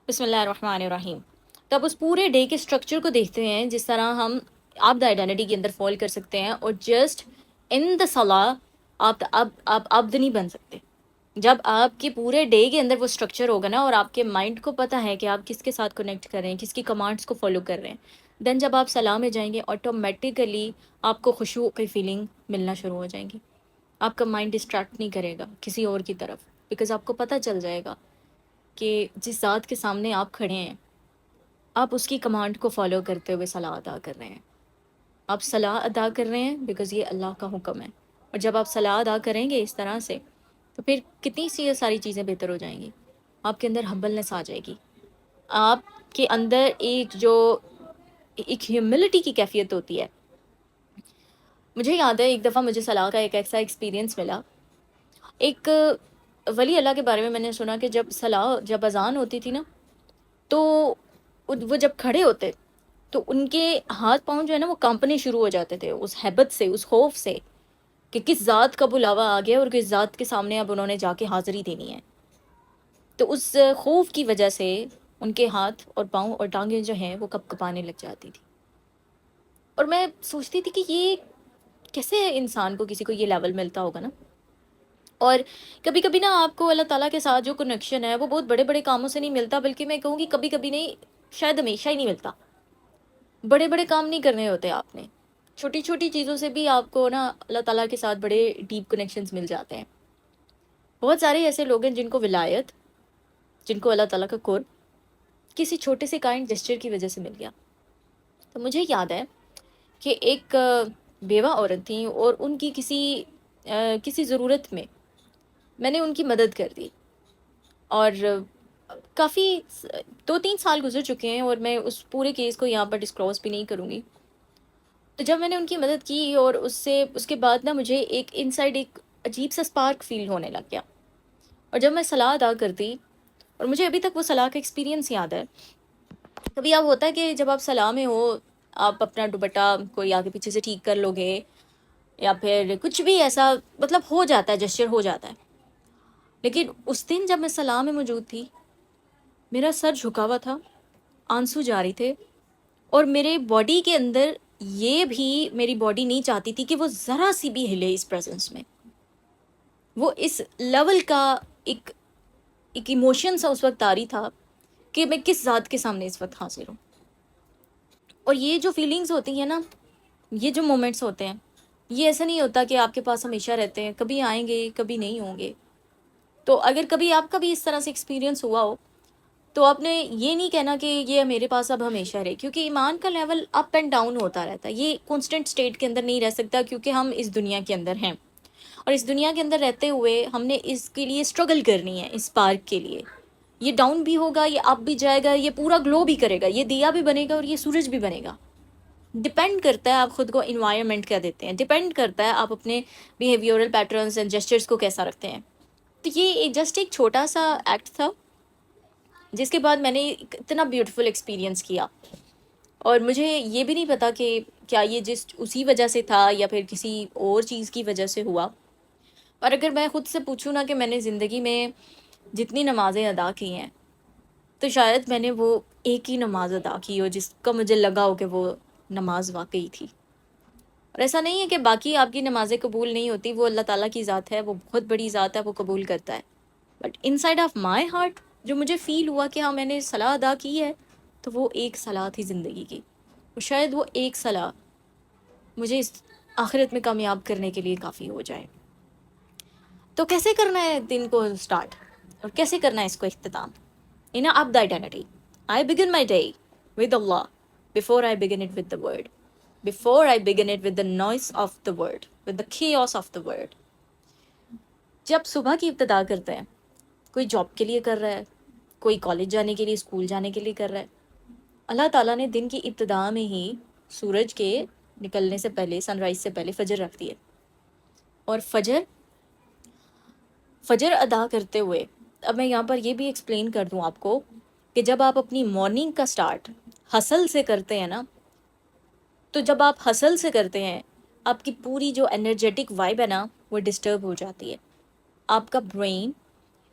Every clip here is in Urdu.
بسم اللہ الرحمن الرحیم. تو اب اس پورے ڈے کے اسٹرکچر کو دیکھتے ہیں جس طرح ہم آپ دا آئیڈینٹی کے اندر فال کر سکتے ہیں، اور جسٹ ان دا صلاح آپ عبد نہیں بن سکتے. جب آپ کے پورے ڈے کے اندر وہ اسٹرکچر ہوگا نا، اور آپ کے مائنڈ کو پتہ ہے کہ آپ کس کے ساتھ کنیکٹ کر رہے ہیں، کس کی کمانڈس کو فالو کر رہے ہیں، دین جب آپ صلاح میں جائیں گے آٹومیٹیکلی آپ کو خشوع کی فیلنگ ملنا شروع ہو جائیں گی. آپ کا مائنڈ ڈسٹریکٹ نہیں کرے گا کسی اور کی طرف، بیکاز آپ کو پتہ چل جائے گا کہ جس ذات کے سامنے آپ کھڑے ہیں، آپ اس کی کمانڈ کو فالو کرتے ہوئے صلاح ادا کر رہے ہیں. آپ صلاح ادا کر رہے ہیں بیکاز یہ اللہ کا حکم ہے. اور جب آپ صلاح ادا کریں گے اس طرح سے، تو پھر کتنی سی ساری چیزیں بہتر ہو جائیں گی. آپ کے اندر ہمبلنس آ جائے گی. آپ کے اندر ایک ہیوملٹی کی کیفیت ہوتی ہے. مجھے یاد ہے ایک دفعہ مجھے صلاح کا ایک ایسا ایکسپیرینس ملا. ایک ولی اللہ کے بارے میں نے سنا کہ جب اذان ہوتی تھی نا، تو وہ جب کھڑے ہوتے تو ان کے ہاتھ پاؤں جو ہے نا وہ کانپنے شروع ہو جاتے تھے، اس ہیبت سے، اس خوف سے کہ کس ذات کا بلاوا آ گیا اور کس ذات کے سامنے اب انہوں نے جا کے حاضری دینی ہے. تو اس خوف کی وجہ سے ان کے ہاتھ اور پاؤں اور ٹانگیں جو ہیں وہ کپ کپانے لگ جاتی تھی. اور میں سوچتی تھی کہ یہ کیسے انسان کو، کسی کو یہ لیول ملتا ہوگا نا. اور کبھی کبھی نا آپ کو اللہ تعالیٰ کے ساتھ جو کنیکشن ہے وہ بہت بڑے بڑے کاموں سے نہیں ملتا، بلکہ میں کہوں گی کبھی کبھی نہیں، شاید ہمیشہ ہی نہیں ملتا. بڑے بڑے کام نہیں کرنے ہوتے آپ نے، چھوٹی چھوٹی چیزوں سے بھی آپ کو نا اللہ تعالیٰ کے ساتھ بڑے ڈیپ کنیکشنز مل جاتے ہیں. بہت سارے ایسے لوگ ہیں جن کو ولایت، جن کو اللہ تعالیٰ کا قرب کسی چھوٹے سے کائنڈ جسچر کی وجہ سے مل گیا. تو مجھے یاد ہے کہ ایک بیوہ عورت تھیں، اور ان کی کسی ضرورت میں نے ان کی مدد کر دی. اور کافی 2-3 سال گزر چکے ہیں، اور میں اس پورے کیس کو یہاں پر ڈسکلوز بھی نہیں کروں گی. تو جب میں نے ان کی مدد کی، اور اس کے بعد نا مجھے ایک انسائڈ ایک عجیب سا اسپارک فیل ہونے لگ گیا. اور جب میں صلاح ادا کرتی، اور مجھے ابھی تک وہ صلاح کا ایکسپیرینس یاد ہے. کبھی اب ہوتا ہے کہ جب آپ صلاح میں ہو، آپ اپنا دوپٹہ کوئی آگے پیچھے سے ٹھیک کر لو گے، یا پھر کچھ بھی ایسا مطلب ہو جاتا ہے، جسچر ہو جاتا ہے. لیکن اس دن جب میں صلاح میں موجود تھی، میرا سر جھکا ہوا تھا، آنسو جاری تھے، اور میرے باڈی کے اندر یہ بھی میری باڈی نہیں چاہتی تھی کہ وہ ذرا سی بھی ہلے اس پریزنس میں. وہ اس لیول کا ایک ایموشن سا اس وقت طاری تھا کہ میں کس ذات کے سامنے اس وقت حاضر ہوں. اور یہ جو فیلنگز ہوتی ہیں نا، یہ جو مومنٹس ہوتے ہیں، یہ ایسا نہیں ہوتا کہ آپ کے پاس ہمیشہ رہتے ہیں. کبھی آئیں گے، کبھی نہیں ہوں گے. تو اگر کبھی آپ کا بھی اس طرح سے ایکسپیرینس ہوا ہو، تو آپ نے یہ نہیں کہنا کہ یہ میرے پاس اب ہمیشہ رہے، کیونکہ ایمان کا لیول اپ اینڈ ڈاؤن ہوتا رہتا ہے. یہ کانسٹنٹ سٹیٹ کے اندر نہیں رہ سکتا، کیونکہ ہم اس دنیا کے اندر ہیں، اور اس دنیا کے اندر رہتے ہوئے ہم نے اس کے لیے اسٹرگل کرنی ہے. اس پارک کے لیے یہ ڈاؤن بھی ہوگا، یہ اپ بھی جائے گا، یہ پورا گلو بھی کرے گا، یہ دیا بھی بنے گا، اور یہ سورج بھی بنے گا. ڈپینڈ کرتا ہے آپ خود کو انوائرمنٹ کیا دیتے ہیں، ڈپینڈ کرتا ہے آپ اپنے بیہیویورل پیٹرنس اینڈ جسچرس کو کیسا رکھتے ہیں. تو یہ جسٹ ایک چھوٹا سا ایکٹ تھا، جس کے بعد میں نے اتنا بیوٹیفل ایکسپیرینس کیا. اور مجھے یہ بھی نہیں پتا کہ کیا یہ اسی وجہ سے تھا یا پھر کسی اور چیز کی وجہ سے ہوا. اور اگر میں خود سے پوچھوں نا کہ میں نے زندگی میں جتنی نمازیں ادا کی ہیں، تو شاید میں نے وہ ایک ہی نماز ادا کی ہو جس کا مجھے لگا ہو کہ وہ نماز واقعی تھی. اور ایسا نہیں ہے کہ باقی آپ کی نمازیں قبول نہیں ہوتی، وہ اللہ تعالیٰ کی ذات ہے، وہ بہت بڑی ذات ہے، وہ قبول کرتا ہے. But in side of my heart جو مجھے فیل ہوا کہ ہاں میں نے صلاح ادا کی ہے، تو وہ ایک صلاح تھی زندگی کی. اور شاید وہ ایک صلاح مجھے اس آخرت میں کامیاب کرنے کے لیے کافی ہو جائے. تو کیسے کرنا ہے دن کو اسٹارٹ، اور کیسے کرنا ہے اس کو اختتام؟ ان اب the identity I begin my day with Allah before I begin it with the word, before I begin it with the noise of the word, with the chaos of the word. جب صبح کی ابتدا کرتے ہیں، کوئی جاب کے لیے کر رہا ہے، کوئی کالج جانے کے لیے، اسکول جانے کے لیے کر رہا ہے، اللہ تعالیٰ نے دن کی ابتدا میں ہی سورج کے نکلنے سے پہلے، سن رائز سے پہلے فجر رکھ دی ہے. اور فجر ادا کرتے ہوئے اب میں یہاں پر یہ بھی ایکسپلین کر دوں آپ کو کہ جب آپ اپنی مارننگ کا سٹارٹ ہسل سے کرتے ہیں نا، تو جب آپ ہسل سے کرتے ہیں، آپ کی پوری جو انرجیٹک وائب ہے نا وہ ڈسٹرب ہو جاتی ہے. آپ کا brain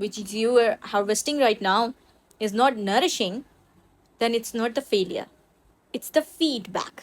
which you are harvesting right now is not nourishing, then it's not the failure, it's the feedback।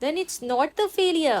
then it's not the failure,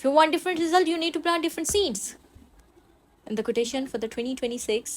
if you want different result you need to plant different seeds। and the quotation for the 2026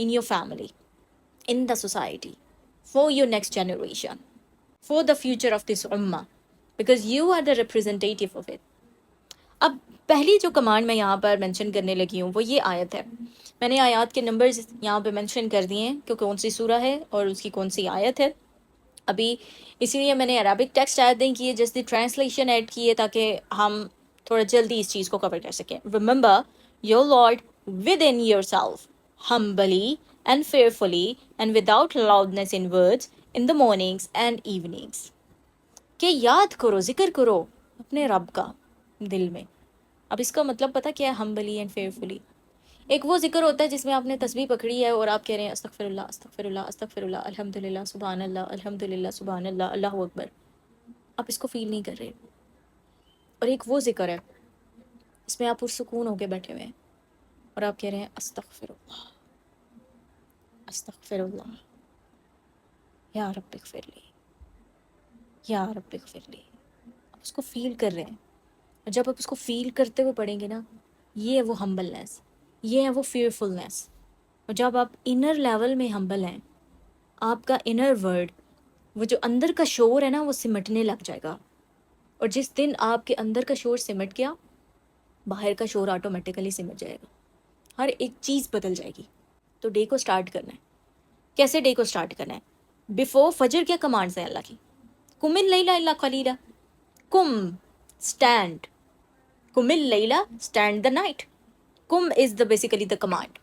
in your family, in the society, for your next generation, for the future of this ummah, because you are the representative of it. اب پہلی جو کمانڈ میں یہاں پر مینشن کرنے لگی ہوں وہ یہ آیت ہے. میں نے آیات کے نمبرز یہاں پہ مینشن کر دیے ہیں کہ کون سی سورہ ہے اور اس کی کون سی آیت ہے. ابھی اسی لیے میں نے عربک ٹیکسٹ ایڈ نہیں کیے، جس دی ٹرانسلیشن ایڈ کیے تاکہ ہم تھوڑا جلدی اس چیز کو کور کر سکیں. Remember your lord within yourself humbly and fearfully and without loudness in words in the mornings and evenings. کہ یاد کرو، ذکر کرو اپنے رب کا دل میں. اب اس کا مطلب پتہ کیا ہے ہمبلی اینڈ فیئرفلی؟ ایک وہ ذکر ہوتا ہے جس میں آپ نے تسبیح پکڑی ہے اور آپ کہہ رہے ہیں استغفر اللہ استغفر اللہ استغفر اللہ الحمدللہ سبحان اللہ الحمدللہ سبحان اللہ اللہ اکبر. آپ اس کو فیل نہیں کر رہے. اور ایک وہ ذکر ہے اس میں آپ پرسکون ہو کے بیٹھے ہوئے ہیں اور آپ کہہ رہے ہیں استغفر اللہ استغفر اللہ یا رب اغفر لی یا رب اغفر لی. آپ اس کو فیل کر رہے ہیں. اور جب آپ اس کو فیل کرتے ہوئے پڑھیں گے نا، یہ ہے وہ ہمبلنس، یہ ہے وہ فیئرفلنس. اور جب آپ انر لیول میں ہمبل ہیں، آپ کا انر ورڈ، وہ جو اندر کا شور ہے نا، وہ سمٹنے لگ جائے گا. اور جس دن آپ کے اندر کا شور سمٹ گیا، باہر کا شور آٹومیٹیکلی سمٹ جائے گا. ہر ایک چیز بدل جائے گی. تو ڈے کو سٹارٹ کرنا ہے. کیسے ڈے کو سٹارٹ کرنا ہے؟ بیفور فجر کیا کمانڈز ہیں اللہ کی؟ قم اللیل الا قلیلا. قم اسٹینڈ، قم اللیل اسٹینڈ دا نائٹ. قم از دا بیسیکلی دا کمانڈ.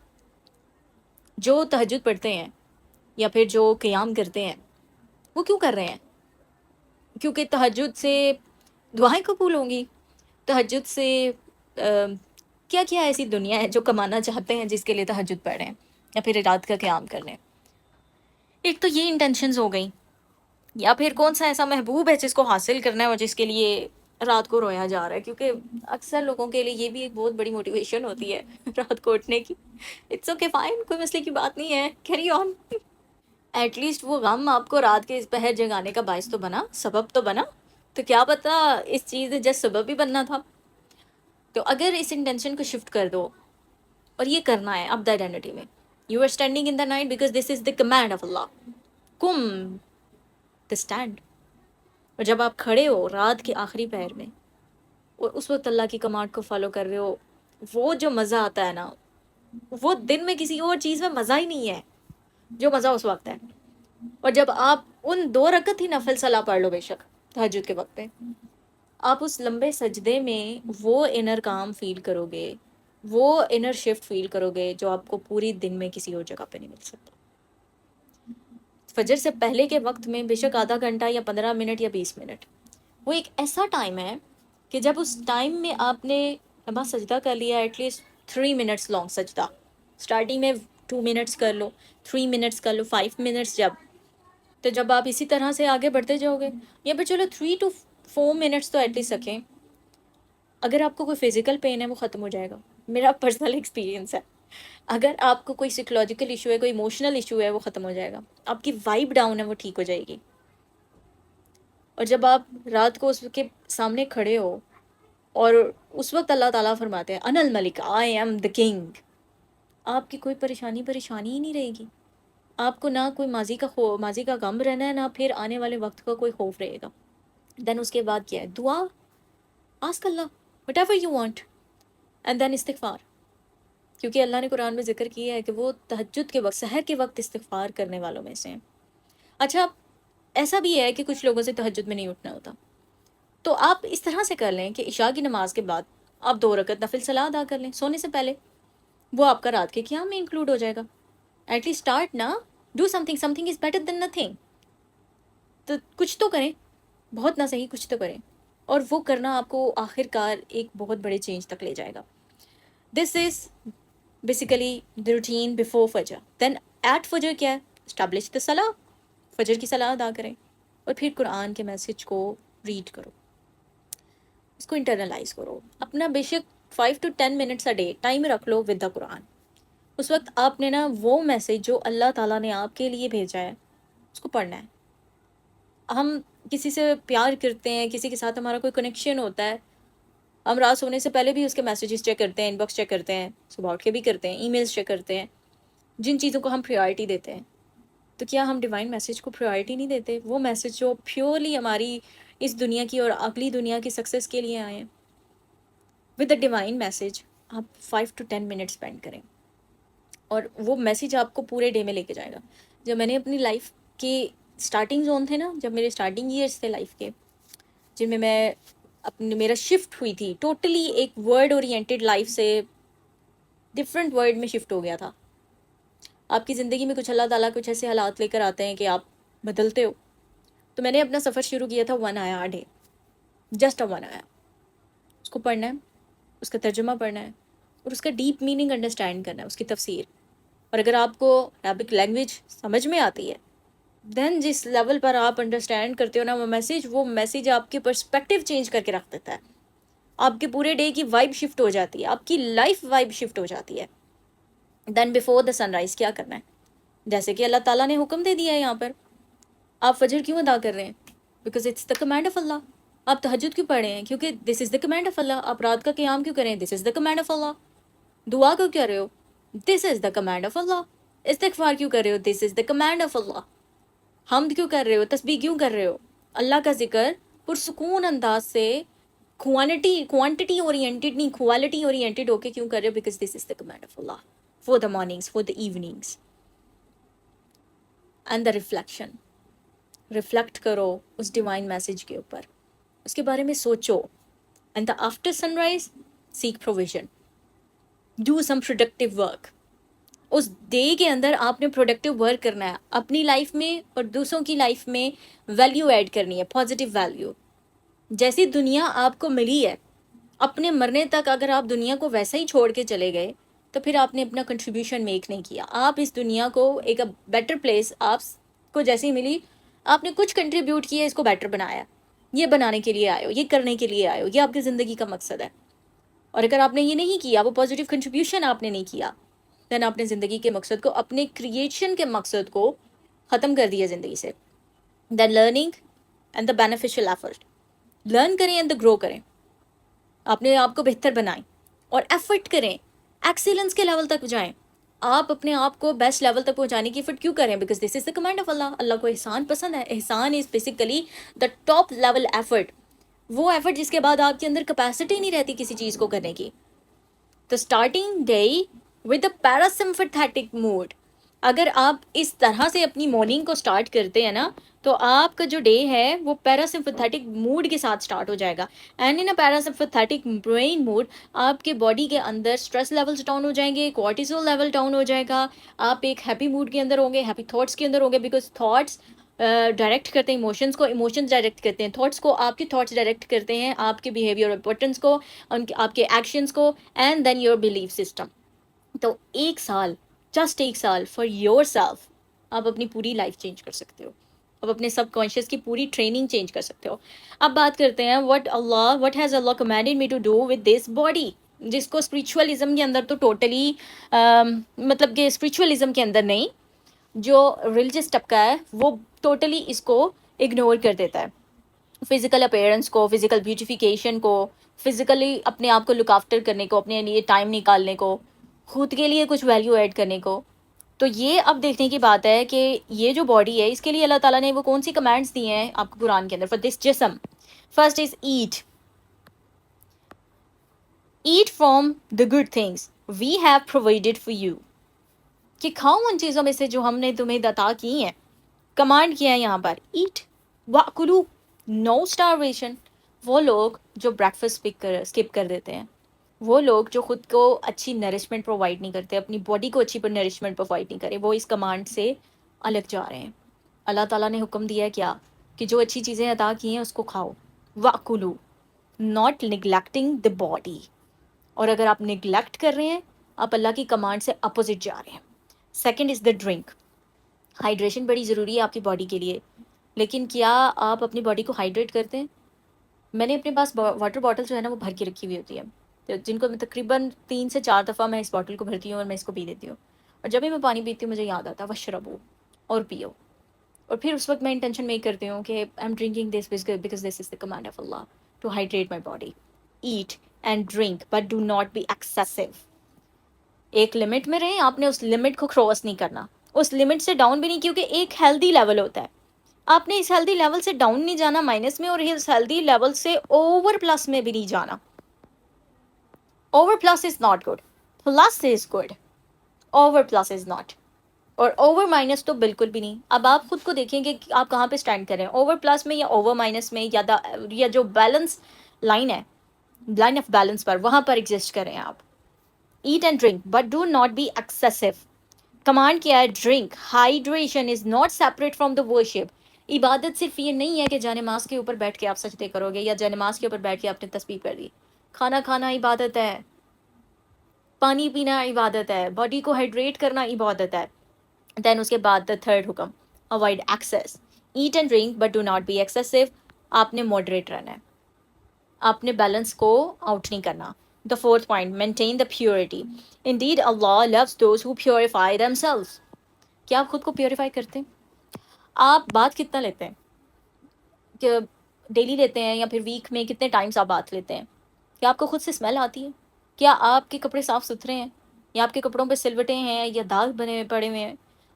جو تہجد پڑھتے ہیں یا پھر جو قیام کرتے ہیں وہ کیوں کر رہے ہیں؟ کیونکہ تہجد سے دعائیں قبول ہوں گی. تہجد سے کیا کیا ایسی دنیا ہے جو کمانا چاہتے ہیں جس کے لیے تہجد پڑھ رہے ہیں یا پھر رات کا قیام کر رہے ہیں. ایک تو یہ انٹینشنز ہو گئیں. یا پھر کون سا ایسا محبوب ہے جس کو حاصل کرنا ہے اور جس کے لیے رات کو رویا جا رہا ہے، کیونکہ اکثر لوگوں کے لیے یہ بھی ایک بہت بڑی موٹیویشن ہوتی ہے رات کو اٹھنے کی. اٹس اوکے فائن، کوئی مسئلے کی بات نہیں ہے، کیری آن. ایٹ لیسٹ وہ غم آپ کو رات کے اس پہر جگانے کا باعث تو بنا، سبب تو بنا. تو کیا پتا اس چیز نے جس سبب بھی بننا تھا. تو اگر اس انٹینشن کو شفٹ کر دو اور یہ کرنا ہے اب دا آئیڈینٹی میں، you are standing in the night because this is the command of Allah. Come the stand. اور جب آپ کھڑے ہو رات کے آخری پہر میں اور اس وقت اللہ کی کمانڈ کو فالو کر رہے ہو، وہ جو مزہ آتا ہے نا، وہ دن میں کسی اور چیز میں مزہ ہی نہیں ہے جو مزہ اس وقت ہے. اور جب آپ ان 2 رکعت ہی نفل صلاح پڑھ لو، بے شک تہجد کے وقت پہ، آپ اس لمبے سجدے میں وہ انر کام فیل کرو گے، وہ انر شفٹ فیل کرو گے جو آپ کو پوری دن میں کسی اور جگہ پہ نہیں مل سکتا. فجر سے پہلے کے وقت میں بے شک آدھا گھنٹہ یا 15 منٹ یا 20 منٹ، وہ ایک ایسا ٹائم ہے کہ جب اس ٹائم میں آپ نے لمبا سجدہ کر لیا، ایٹ لیسٹ 3 منٹس لانگ سجدہ. اسٹارٹنگ میں 2 منٹس کر لو، 3 منٹس کر لو، 5 منٹس. جب آپ اسی طرح سے آگے بڑھتے جاؤ گے، یا پھر چلو 3 to 4 منٹس تو ایٹ لیسٹ رکھیں. اگر آپ کو کوئی فزیکل پین ہے وہ ختم ہو جائے گا. میرا پرسنل ایکسپیرینس ہے. اگر آپ کو کوئی سائیکولوجیکل ایشو ہے، کوئی ایموشنل ایشو ہے، وہ ختم ہو جائے گا. آپ کی وائب ڈاؤن ہے وہ ٹھیک ہو جائے گی. اور جب آپ رات کو اس کے سامنے کھڑے ہو اور اس وقت اللہ تعالیٰ فرماتے ہیں انا الملک، آئی ایم دا کنگ، آپ کی کوئی پریشانی ہی نہیں رہے گی. آپ کو نہ کوئی ماضی کا غم رہنا ہے، نہ پھر آنے والے وقت کا کوئی خوف رہے گا. دین اس کے بعد کیا ہے؟ دعا. Ask Allah whatever you want, and then استغفار. کیونکہ اللہ نے قرآن میں ذکر کیا ہے کہ وہ تہجد کے وقت، سحر کے وقت استغفار کرنے والوں میں سے ہیں. اچھا، ایسا بھی ہے کہ کچھ لوگوں سے تہجد میں نہیں اٹھنا ہوتا، تو آپ اس طرح سے کر لیں کہ عشاء کی نماز کے بعد آپ 2 رکعت نفل صلاح ادا کر لیں سونے سے پہلے. وہ آپ کا رات کے قیام میں انکلوڈ ہو جائے گا. ایٹ لیسٹ اسٹارٹ نا، do some thing is better than nothing. تو کچھ تو کریں، بہت نہ صحیح کچھ تو کریں. اور وہ کرنا آپ کو آخر کار ایک بہت بڑے چینج تک لے جائے گا. This is basically the routine before فجر. دین ایٹ فجر کیا ہے؟ اسٹیبلش دا صلاح، فجر کی صلاح ادا کریں اور پھر قرآن کے میسج کو ریڈ کرو، اس کو انٹرنلائز کرو. اپنا بے شک 5 to 10 minutes a day time رکھ لو ود دا قرآن. اس وقت آپ نے نا وہ میسج جو اللہ تعالیٰ نے آپ کے لیے بھیجا ہے اس کو پڑھنا ہے. ہم کسی سے پیار کرتے ہیں، کسی کے ساتھ ہمارا کوئی کنیکشن ہوتا ہے، ہم رات سونے سے پہلے بھی اس کے میسیجز چیک کرتے ہیں، ان باکس چیک کرتے ہیں، صبح اٹھ کے بھی کرتے ہیں، ای میلز چیک کرتے ہیں. جن چیزوں کو ہم پریورٹی دیتے ہیں. تو کیا ہم ڈیوائن میسیج کو پریورٹی نہیں دیتے؟ وہ میسیج جو پیورلی ہماری اس دنیا کی اور اگلی دنیا کی سکسیس کے لیے آئے ہیں. ود دا ڈیوائن میسیج آپ 5 to 10 منٹ اسپینڈ کریں اور وہ میسیج آپ کو پورے ڈے میں لے کے جائے گا. جب میں نے اپنی لائف کے اسٹارٹنگ زون تھے نا، جب میرے اسٹارٹنگ ایئرس تھے لائف کے، جن میں اپنے میرا شفٹ ہوئی تھی ٹوٹلی ایک ورڈ اورینٹیڈ لائف سے ڈفرینٹ ورڈ میں شفٹ ہو گیا تھا. آپ کی زندگی میں کچھ اللہ تعالیٰ کچھ ایسے حالات لے کر آتے ہیں کہ آپ بدلتے ہو. تو میں نے اپنا سفر شروع کیا تھا 1 آیا ڈے، جسٹ 1 آیا. اس کو پڑھنا ہے، اس کا ترجمہ پڑھنا ہے اور اس کا ڈیپ میننگ انڈرسٹینڈ کرنا ہے، اس کی تفسیر. اور اگر آپ کو عربک لینگویج سمجھ میں آتی ہے، دین جس لیول پر آپ انڈرسٹینڈ کرتے ہو نا وہ میسیج آپ کے پرسپیکٹیو چینج کر کے رکھ دیتا ہے. آپ کے پورے ڈے کی وائب شفٹ ہو جاتی ہے، آپ کی لائف وائب شفٹ ہو جاتی ہے. دین بیفور دا سن رائز کیا کرنا ہے؟ جیسے کہ اللہ تعالیٰ نے حکم دے دیا ہے یہاں پر. آپ فجر کیوں ادا کر رہے ہیں؟ Because it's the command of Allah. آپ تہجد کیوں پڑھ رہے ہیں؟ کیونکہ this is the command of Allah. آپ رات کا قیام کیوں کریں؟ دس از دا کمانڈ آف اللہ. دعا کیوں کر رہے ہو؟ دس از دا کمانڈ آف اللہ. استغفار کیوں کر رہے ہو؟ دس از دا کمانڈ آف اللہ. حمد کیوں کر رہے ہو؟ تسبیح کیوں کر رہے ہو؟ اللہ کا ذکر پرسکون انداز سے کوانٹٹی اورینٹیڈ نہیں، کوالٹی اورینٹیڈ ہو کے کیوں کر رہے ہو؟ Because this is the command of Allah. For the mornings, for the evenings. And the reflect کرو اس ڈیوائن میسیج کے اوپر، اس کے بارے میں سوچو. And the after sunrise seek provision, do some productive work. اس ڈے کے اندر آپ نے پروڈکٹیو ورک کرنا ہے اپنی لائف میں اور دوسروں کی لائف میں. ویلیو ایڈ کرنی ہے، پازیٹیو ویلیو. جیسی دنیا آپ کو ملی ہے، اپنے مرنے تک اگر آپ دنیا کو ویسا ہی چھوڑ کے چلے گئے تو پھر آپ نے اپنا کنٹریبیوشن میک نہیں کیا. آپ اس دنیا کو ایک بیٹر پلیس آپ کو جیسی ملی، آپ نے کچھ کنٹریبیوٹ کیا، اس کو بیٹر بنایا. یہ بنانے کے لیے آئے ہو، یہ کرنے کے لیے آئے ہو، یہ آپ کی زندگی کا مقصد ہے. اور اگر آپ نے یہ نہیں کیا، وہ پازیٹیو کنٹریبیوشن آپ نے نہیں کیا، دین آپ نے زندگی کے مقصد کو، اپنے کریشن کے مقصد کو ختم کر دیا زندگی سے. Then learning and the beneficial effort. Learn کریں اینڈ دا گرو کریں، اپنے آپ کو بہتر بنائیں اور ایفرٹ کریں، ایکسیلنس کے لیول تک جائیں. آپ اپنے آپ کو بیسٹ لیول تک پہنچانے کی ایفرٹ کیوں کریں؟ Because this is the command of Allah. Allah کو احسان پسند ہے. احسان is basically the top level effort. وہ ایفرٹ جس کے بعد آپ کے اندر کیپیسٹی نہیں رہتی کسی چیز کو کرنے کی. تو starting day with a parasympathetic mode. اگر آپ اس طرح سے اپنی مارننگ کو اسٹارٹ کرتے ہیں نا، تو آپ کا جو ڈے ہے وہ پیراسمپتھیٹک موڈ کے ساتھ اسٹارٹ ہو جائے گا. And in a parasympathetic brain mode آپ کے باڈی کے اندر اسٹریس لیولس ڈاؤن ہو جائیں گے، کورٹیزول لیول ڈاؤن ہو جائے گا. آپ ایک ہیپی موڈ کے اندر ہوں گے، ہیپی تھاٹس کے اندر ہوں گے. بیکاز تھاٹس ڈائریکٹ کرتے ہیں ایموشنس کو، ایموشنز ڈائریکٹ کرتے ہیں تھاٹس کو، آپ کے تھاٹس ڈائریکٹ کرتے ہیں آپ کے بیہیویئر اور پیٹرنس کو، آپ کے ایکشنس کو، and then your belief system. تو 1 سال، جسٹ 1 سال فار یور سیلف آپ اپنی پوری لائف چینج کر سکتے ہو. آپ اپنے سب کانشیس کی پوری ٹریننگ چینج کر سکتے ہو. اب بات کرتے ہیں what has Allah commanded me to do with this body, جس کو اسپریچولیزم کے اندر تو ٹوٹلی مطلب کہ اسپریچولیزم کے اندر نہیں، جو ریلیجس طبقہ ہے وہ ٹوٹلی اس کو اگنور کر دیتا ہے. فزیکل اپیئرنس کو، فزیکل بیوٹیفیکیشن کو، فزیکلی اپنے آپ کو لک آفٹر کرنے کو، اپنے لیے ٹائم نکالنے کو، خود کے لیے کچھ ویلیو ایڈ کرنے کو. تو یہ اب دیکھنے کی بات ہے کہ یہ جو باڈی ہے اس کے لیے اللہ تعالیٰ نے وہ کون سی کمانڈس دی ہیں آپ کو قرآن کے اندر. فار دس جسم، first is eat from the good things we have provided for you. کہ کھاؤ ان چیزوں میں سے جو ہم نے تمہیں عطا کی ہیں. کمانڈ کیا ہے یہاں پر، ایٹ واکلو، نو اسٹارویشن. وہ لوگ جو بریک فاسٹ اسکپ کر دیتے ہیں، وہ لوگ جو خود کو اچھی نرشمنٹ پرووائڈ نہیں کرتے، اپنی باڈی کو اچھی نرشمنٹ پرووائڈ نہیں کرے، وہ اس کمانڈ سے الگ جا رہے ہیں. اللہ تعالیٰ نے حکم دیا ہے کیا؟ کہ جو اچھی چیزیں عطا کی ہیں اس کو کھاؤ. واکلو، ناٹ نگلیکٹنگ دا باڈی. اور اگر آپ نگلیکٹ کر رہے ہیں، آپ اللہ کی کمانڈ سے اپوزٹ جا رہے ہیں. Second is the drink. Hydration بڑی ضروری ہے آپ کی باڈی کے لیے، لیکن کیا آپ اپنی باڈی کو ہائیڈریٹ کرتے ہیں؟ میں نے اپنے پاس واٹر باٹل جو ہے نا وہ بھر کے رکھی ہوئی ہوتی ہے، جن کو میں تقریباً 3 سے 4 دفعہ میں اس باٹل کو بھرتی ہوں اور میں اس کو پی دیتی ہوں. اور جب بھی میں پانی پیتی ہوں مجھے یاد آتا ہے وشربو، اور پیو. اور پھر اس وقت میں انٹینشن میک کرتی ہوں کہ I am drinking this because this is the command of Allah to hydrate my body. Eat and drink but do not be excessive. ایک لمٹ میں رہیں, آپ نے اس لمٹ کو کراس نہیں کرنا, اس لمٹ سے ڈاؤن بھی نہیں, کیونکہ ایک ہیلدی لیول ہوتا ہے, آپ نے اس ہیلدی لیول سے ڈاؤن نہیں جانا مائنس میں, اور اس ہیلدی لیول سے اوور پلس میں بھی نہیں جانا. Over plus is not good, plus is good, over plus is not, اور اوور مائنس تو بالکل بھی نہیں. اب آپ خود کو دیکھیں گے کہ آپ کہاں پہ اسٹینڈ کریں, اوور پلس میں یا اوور مائنس میں, یا جو بیلنس لائن ہے, لائن آف بیلنس پر, وہاں پر ایگزسٹ کریں آپ. Eat and drink but do not be excessive. Command کیا ہے, drink. Hydration is not separate from the worship. عبادت صرف یہ نہیں ہے کہ جانماز کے اوپر بیٹھ کے آپ سجدے کرو گے, یا جانماز کے اوپر بیٹھ کے آپ نے تسبیح کر دی. کھانا کھانا عبادت ہے, پانی پینا عبادت ہے, باڈی کو ہائیڈریٹ کرنا عبادت ہے. دین اس کے بعد دا تھرڈ حکم, avoid excess. Eat and drink but do not be excessive. آپ نے ماڈریٹ رہنا ہے, آپ نے بیلنس کو آؤٹ نہیں کرنا. The fourth point, maintain the purity. Indeed Allah loves those who purify themselves. کیا آپ خود کو پیوریفائی کرتے ہیں؟ آپ بات کتنا لیتے ہیں, کہ ڈیلی لیتے ہیں یا پھر ویک میں کتنے ٹائمس آپ بات لیتے ہیں؟ کیا آپ کو خود سے اسمیل آتی ہے؟ کیا آپ کے کپڑے صاف ستھرے ہیں, یا آپ کے کپڑوں پہ سلوٹیں ہیں یا داغ بنے پڑے ہوئے ہیں؟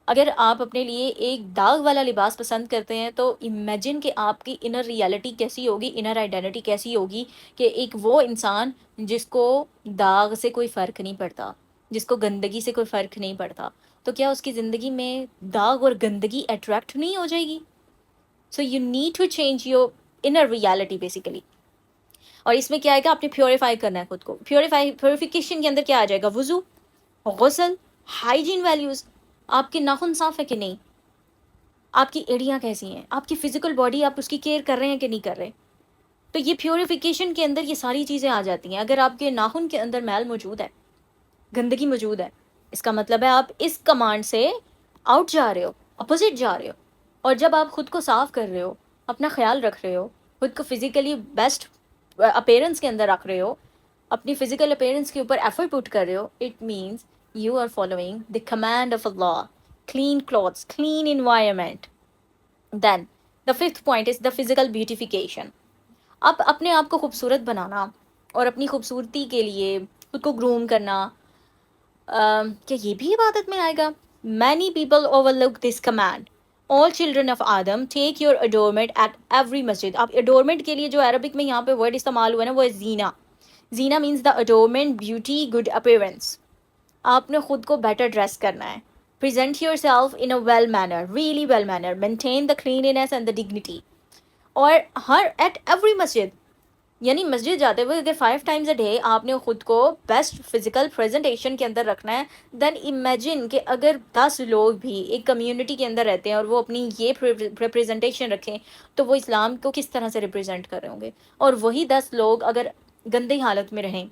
اگر آپ اپنے لیے ایک داغ والا لباس پسند کرتے ہیں تو امیجن کہ آپ کی انر ریالٹی کیسی ہوگی, انر آئیڈینٹی کیسی ہوگی, کہ ایک وہ انسان جس کو داغ سے کوئی فرق نہیں پڑتا, جس کو گندگی سے کوئی فرق نہیں پڑتا, تو کیا اس کی زندگی میں داغ اور گندگی اٹریکٹ نہیں ہو جائے گی؟ So you need to change your inner reality basically. اور اس میں کیا ہے کہ آپ نے پیوریفائی کرنا ہے خود کو. پیوریفیکیشن کے اندر کیا آ جائے گا, وضو, غسل, ہائیجین ویلیوز. آپ کے ناخن صاف ہے کہ نہیں, آپ کی ایڑیاں کیسی ہیں, آپ کی فزیکل باڈی آپ اس کی کیئر کر رہے ہیں کہ نہیں کر رہے. تو یہ پیوریفیکیشن کے اندر یہ ساری چیزیں آ جاتی ہیں. اگر آپ کے ناخن کے اندر میل موجود ہے, گندگی موجود ہے, اس کا مطلب ہے آپ اس کمانڈ سے آؤٹ جا رہے ہو, اپوزٹ جا رہے ہو. اور جب آپ خود کو صاف کر رہے ہو, اپنا خیال رکھ رہے ہو, خود کو فزیکلی بیسٹ اپیرنس کے اندر رکھ رہے ہو, اپنی فزیکل اپیرنس کے اوپر ایفرٹ پٹ کر رہے ہو, it means you are following the command of Allah. Clean clothes, clean environment. Then the fifth point is the physical beautification. اب اپنے آپ کو خوبصورت بنانا اور اپنی خوبصورتی کے لیے خود کو گروم کرنا, کیا یہ بھی عبادت میں آئے گا؟ Many people over look this command. All children of Adam take your اڈورمنٹ at every مسجد. اب اڈورمنٹ کے لیے جو عربک میں یہاں پہ ورڈ استعمال ہوا ہے نا, وہ ہے زینا. زینا means the adornment, beauty, good appearance. آپ نے خود کو بیٹر ڈریس کرنا ہے. Present yourself in a well manner, really well manner. Maintain the cleanliness and the dignity. اور ہر ایٹ ایوری مسجد, یعنی مسجد جاتے ہوئے اگر 5 times a day آپ نے خود کو بیسٹ فزیکل پریزنٹیشن کے اندر رکھنا ہے, دین امیجن کہ اگر 10 لوگ بھی ایک کمیونٹی کے اندر رہتے ہیں اور وہ اپنی یہ ریپریزنٹیشن رکھیں, تو وہ اسلام کو کس طرح سے ریپریزنٹ کر رہے ہوں گے. اور وہی 10 لوگ اگر گندی حالت میں رہیں,